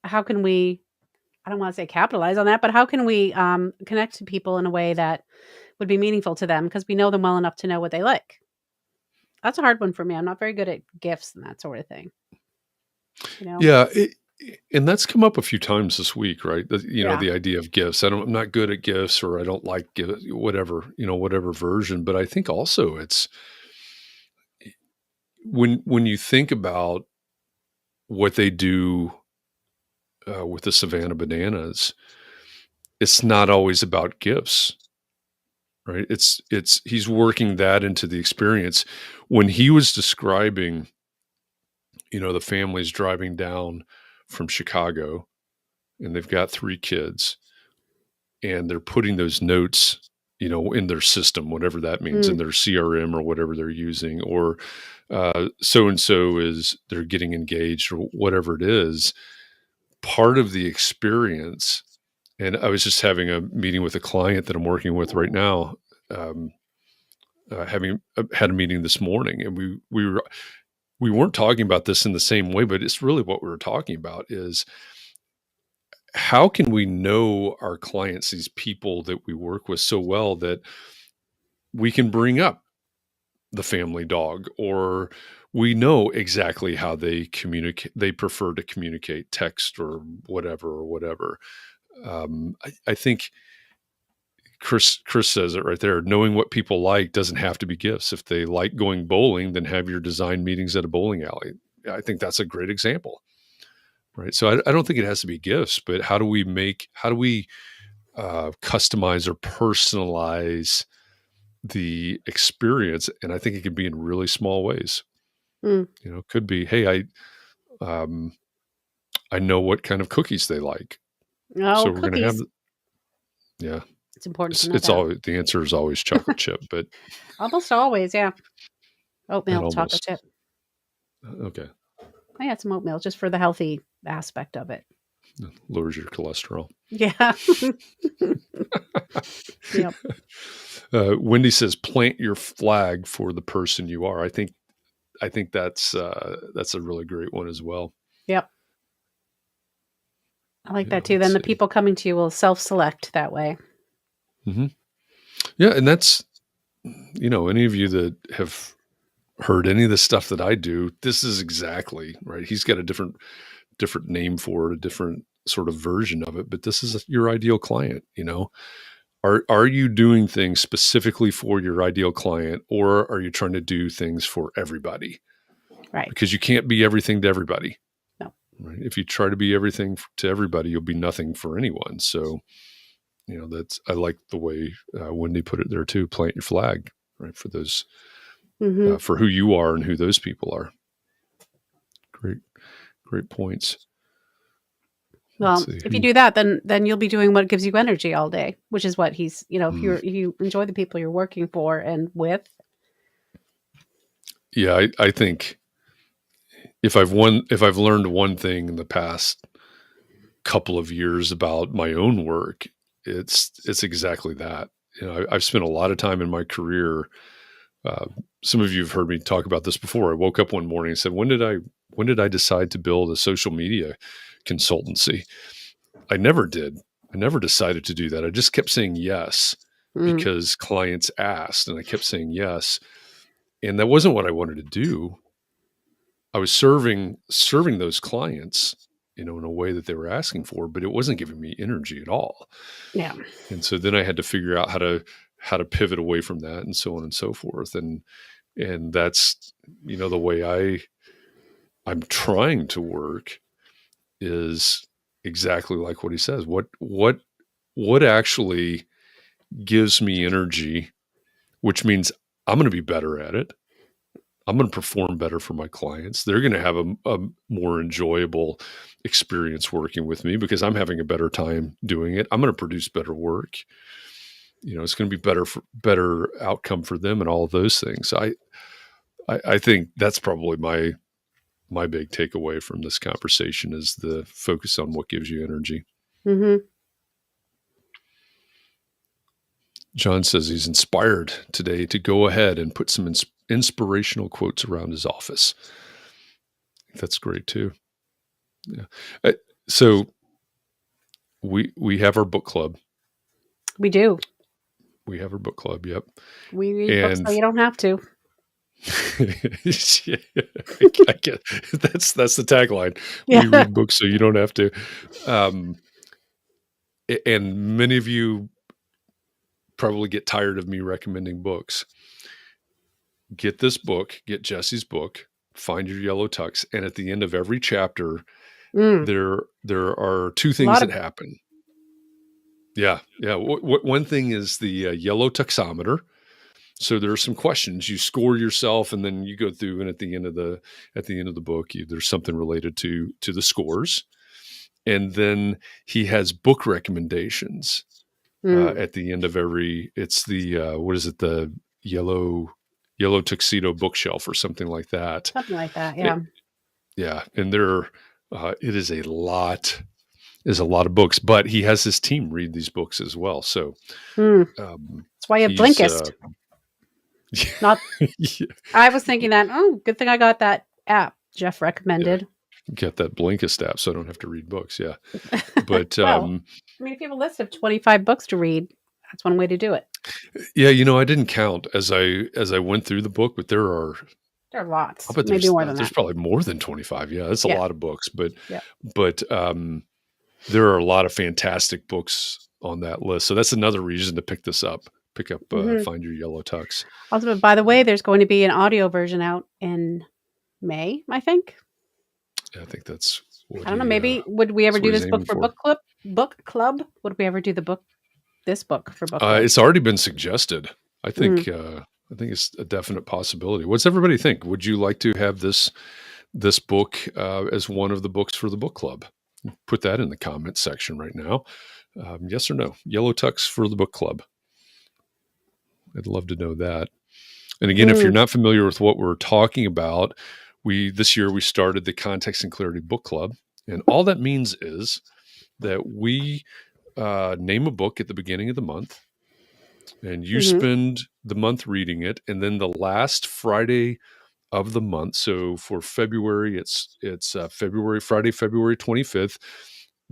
I don't want to say capitalize on that, but how can we connect to people in a way that would be meaningful to them because we know them well enough to know what they like? That's a hard one for me. I'm not very good at gifts and that sort of thing. Yeah, and that's come up a few times this week, right? Yeah. The idea of gifts. I'm not good at gifts, or I don't like gifts, whatever version. But I think also it's when you think about what they do with the Savannah Bananas, it's not always about gifts, right? He's working that into the experience. When he was describing, the family's driving down from Chicago and they've got 3 kids and they're putting those notes, in their system, whatever that means, in their CRM or whatever they're using, or so-and-so they're getting engaged or whatever it is. Part of the experience, and I was just having a meeting with a client that I'm working with right now, having had a meeting this morning, and we weren't talking about this in the same way, but it's really what we were talking about is how can we know our clients, these people that we work with so well, that we can bring up the family dog, or we know exactly how they communicate. They prefer to communicate text or whatever. I think Chris says it right there. Knowing what people like doesn't have to be gifts. If they like going bowling, then have your design meetings at a bowling alley. I think that's a great example, right? So I don't think it has to be gifts, but how do we customize or personalize the experience? And I think it can be in really small ways. It could be, hey, I know what kind of cookies they like. Oh, so we're going to have, yeah. It's important to know It's that. always, the answer is always chocolate chip, but almost always, yeah. Oatmeal, Not chocolate almost. chip. Okay. I had some oatmeal just for the healthy aspect of it. Lowers your cholesterol. Yeah. Yep. Wendy says, plant your flag for the person you are. I think that's a really great one as well. Yep. I like Yeah, that too. Then the people coming to you will self-select that way. Mm-hmm. Yeah. And that's, any of you that have heard any of the stuff that I do, this is exactly right. He's got a different name for it, a different sort of version of it, but this is your ideal client, Are you doing things specifically for your ideal client, or are you trying to do things for everybody? Right. Because you can't be everything to everybody. No. Right? If you try to be everything to everybody, you'll be nothing for anyone. So, I like the way Wendy put it there too. Plant your flag, right, for those, for who you are and who those people are. Great points. Well, if you do that, then you'll be doing what gives you energy all day, which is what he's, if you enjoy the people you're working for and with. Yeah, I think if I've learned one thing in the past couple of years about my own work, it's exactly that. I've spent a lot of time in my career. Some of you have heard me talk about this before. I woke up one morning and said, when did I decide to build a social media consultancy? I never did. I never decided to do that. I just kept saying yes because clients asked, and I kept saying yes. And that wasn't what I wanted to do. I was serving those clients, in a way that they were asking for, but it wasn't giving me energy at all. Yeah. And so then I had to figure out how to pivot away from that, and so on and so forth. And that's, the way I'm trying to work is exactly like what he says. What actually gives me energy, which means I'm going to be better at it. I'm going to perform better for my clients. They're going to have a more enjoyable experience working with me because I'm having a better time doing it. I'm going to produce better work. It's going to be better outcome for them and all of those things. I think that's probably my big takeaway from this conversation is the focus on what gives you energy. Mm-hmm. John says he's inspired today to go ahead and put some inspirational quotes around his office. That's great too. Yeah. So we have our book club. We do. We have our book club. Yep. We read books so you don't have to. Yeah, I get that's the tagline. Yeah. We read books so you don't have to. And many of you probably get tired of me recommending books. Get this book, get Jesse's book, Find Your Yellow Tux. And at the end of every chapter, there are two things that happen. Yeah. Yeah. One thing is the yellow tuxometer. So there are some questions you score yourself, and then you go through, and at the end of the book, there's something related to the scores. And then he has book recommendations at the end of every. It's the what is it? The yellow tuxedo bookshelf or something like that. Something like that. Yeah. Yeah, and it is a lot. Is a lot of books, but he has his team read these books as well. So that's why you have Blinkist. Not. Yeah. I was thinking that. Oh, good thing I got that app Jeff recommended. Yeah. Get that Blinkist app, so I don't have to read books. Yeah, but well, if you have a list of 25 books to read, that's one way to do it. Yeah, I didn't count as I went through the book, but there are lots. Maybe more than that. There's probably more than 25. Yeah, that's a lot of books, but there are a lot of fantastic books on that list. So that's another reason to pick this up. Pick up Find Your Yellow Tux. Also, by the way, there's going to be an audio version out in May, I think. Yeah, I think that's what I don't know. Maybe would we ever do this book for book club? Would we ever do this book for book club? It's already been suggested. I think it's a definite possibility. What's everybody think? Would you like to have this book as one of the books for the book club? Put that in the comments section right now. Yes or no? Yellow Tux for the book club. I'd love to know that. And again, if you're not familiar with what we're talking about, this year we started the Context and Clarity Book Club. And all that means is that we name a book at the beginning of the month, and you spend the month reading it. And then the last Friday of the month, so for February, it's February 25th,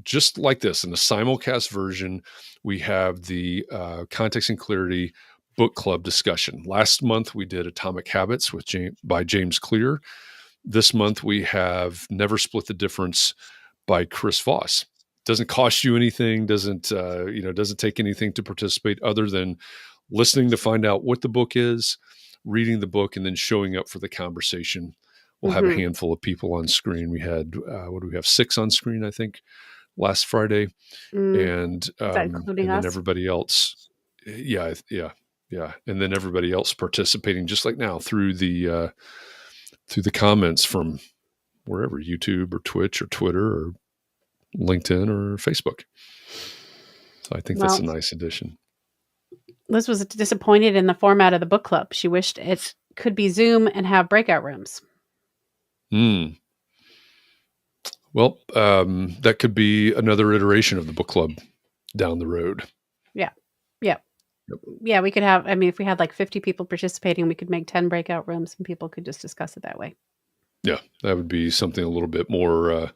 just like this, in a simulcast version, we have the Context and Clarity Book Club discussion. Last month we did Atomic Habits by James Clear. This month we have Never Split the Difference by Chris Voss. doesn't cost you anything, doesn't take anything to participate other than listening to find out what the book is, reading the book, and then showing up for the conversation. We'll have a handful of people on screen. We had, what do we have? 6 on screen, I think, last Friday. And, Is that including and us? then everybody else. Yeah. And then everybody else participating just like now through the comments from wherever, YouTube or Twitch or Twitter or LinkedIn or Facebook. So I think that's a nice addition. Liz was disappointed in the format of the book club. She wished it could be Zoom and have breakout rooms. Well, that could be another iteration of the book club down the road. Yeah. Yeah, we could have, if we had like 50 people participating, we could make 10 breakout rooms and people could just discuss it that way. Yeah, that would be something a little bit more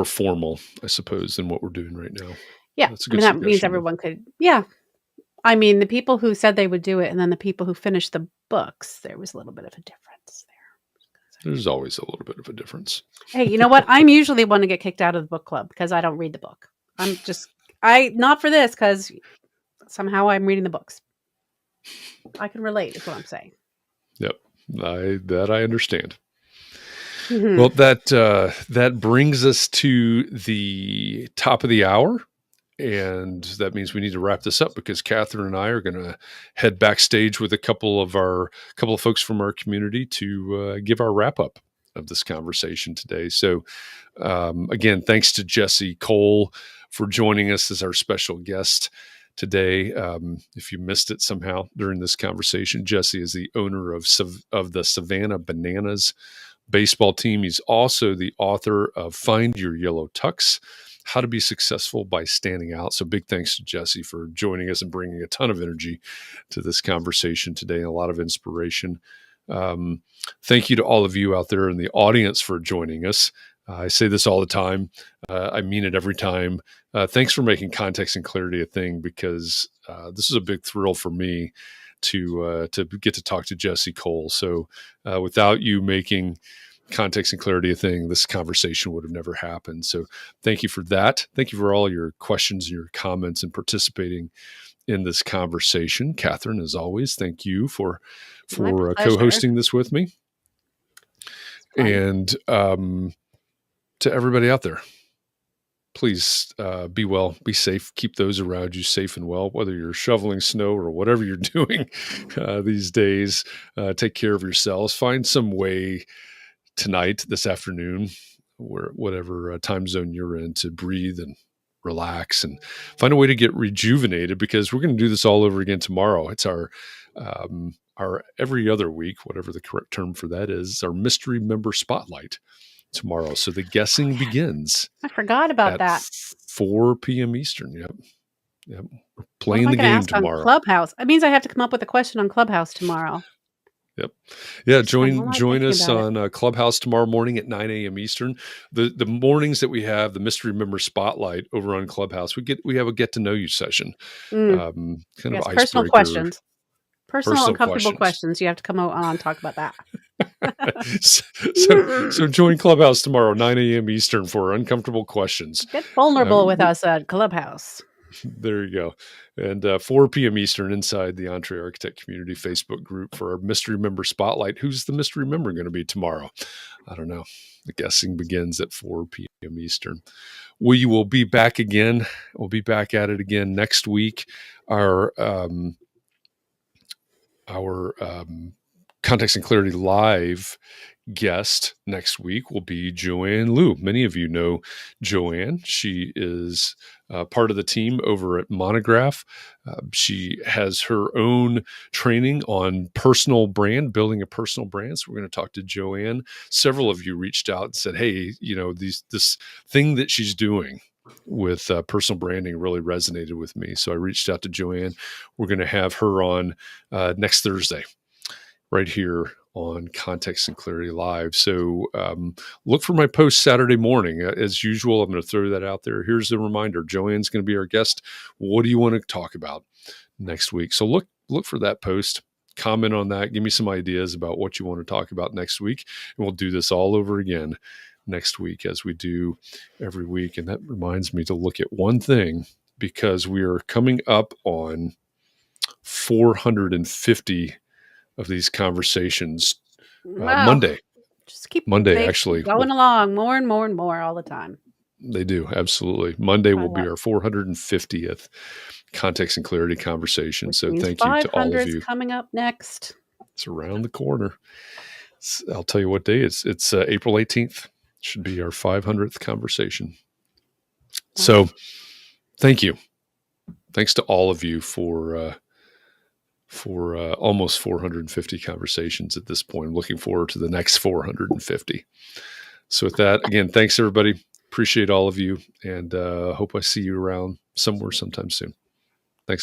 formal, I suppose, than what we're doing right now. Yeah, that means everyone could, the people who said they would do it and then the people who finished the books, there was a little bit of a difference there. There's always a little bit of a difference. Hey, you know what? I'm usually one to get kicked out of the book club because I don't read the book. Not for this, because somehow I'm reading the books. I can relate, is what I'm saying. Yep, I understand. Well, that brings us to the top of the hour. And that means we need to wrap this up because Katharine and I are going to head backstage with a couple of folks from our community to give our wrap up of this conversation today. So again, thanks to Jesse Cole for joining us as our special guest today. If you missed it somehow during this conversation, Jesse is the owner of the Savannah Bananas baseball team. He's also the author of Find Your Yellow Tux, How to Be Successful by Standing Out. So big thanks to Jesse for joining us and bringing a ton of energy to this conversation today and a lot of inspiration. Thank you to all of you out there in the audience for joining us. I say this all the time. I mean it every time. Thanks for making context and clarity a thing, because this is a big thrill for me to get to talk to Jesse Cole. So without you making context and clarity a thing, this conversation would have never happened. So thank you for that. Thank you for all your questions and your comments and participating in this conversation. Katharine, as always, thank you for co-hosting this with me. And to everybody out there, please be well, be safe, keep those around you safe and well, whether you're shoveling snow or whatever you're doing these days. Take care of yourselves. Find some way tonight, this afternoon, whatever time zone you're in, to breathe and relax and find a way to get rejuvenated, because we're going to do this all over again tomorrow. It's our every other week, whatever the correct term for that is, our mystery member spotlight tomorrow. So the guessing begins. I forgot about that. 4 p.m. Eastern. Yep. We're playing the game tomorrow. Clubhouse. It means I have to come up with a question on Clubhouse tomorrow. Yep. Yeah. Join us on Clubhouse tomorrow morning at 9 a.m. Eastern. The mornings that we have the mystery member spotlight over on Clubhouse, we have a get to know you session. Kind of personal questions. Personal uncomfortable questions. You have to come on and talk about that. so join Clubhouse tomorrow, 9 a.m. Eastern, for uncomfortable questions. Get vulnerable with us at Clubhouse. There you go. And 4 p.m. Eastern inside the Entree Architect Community Facebook group for our mystery member spotlight. Who's the mystery member going to be tomorrow? I don't know. The guessing begins at 4 p.m. Eastern. We will be back again. We'll be back at it again next week. Our Context and Clarity Live guest next week will be Joanne Liu. Many of you know Joanne. She is part of the team over at Monograph. She has her own training on personal brand, building a personal brand. So we're going to talk to Joanne. Several of you reached out and said, hey, this thing that she's doing with personal branding really resonated with me. So I reached out to Joanne. We're going to have her on next Thursday, right here on Context and Clarity Live. So look for my post Saturday morning. As usual, I'm going to throw that out there. Here's a reminder. Joanne's going to be our guest. What do you want to talk about next week? So look for that post. Comment on that. Give me some ideas about what you want to talk about next week. And we'll do this all over again next week as we do every week. And that reminds me to look at one thing, because we are coming up on 450 of these conversations Wow. Monday. Just keep Monday, they actually. keep going along more and more and more all the time. They do, absolutely. Monday will be love our 450th Context and Clarity conversation. Which So means thank you to all of 500's you. coming up next. It's around the corner. I'll tell you what day it's April 18th. Should be our 500th conversation. So thank you. Thanks to all of you for almost 450 conversations at this point. I'm looking forward to the next 450. So with that, again, thanks everybody. Appreciate all of you, and hope I see you around somewhere sometime soon.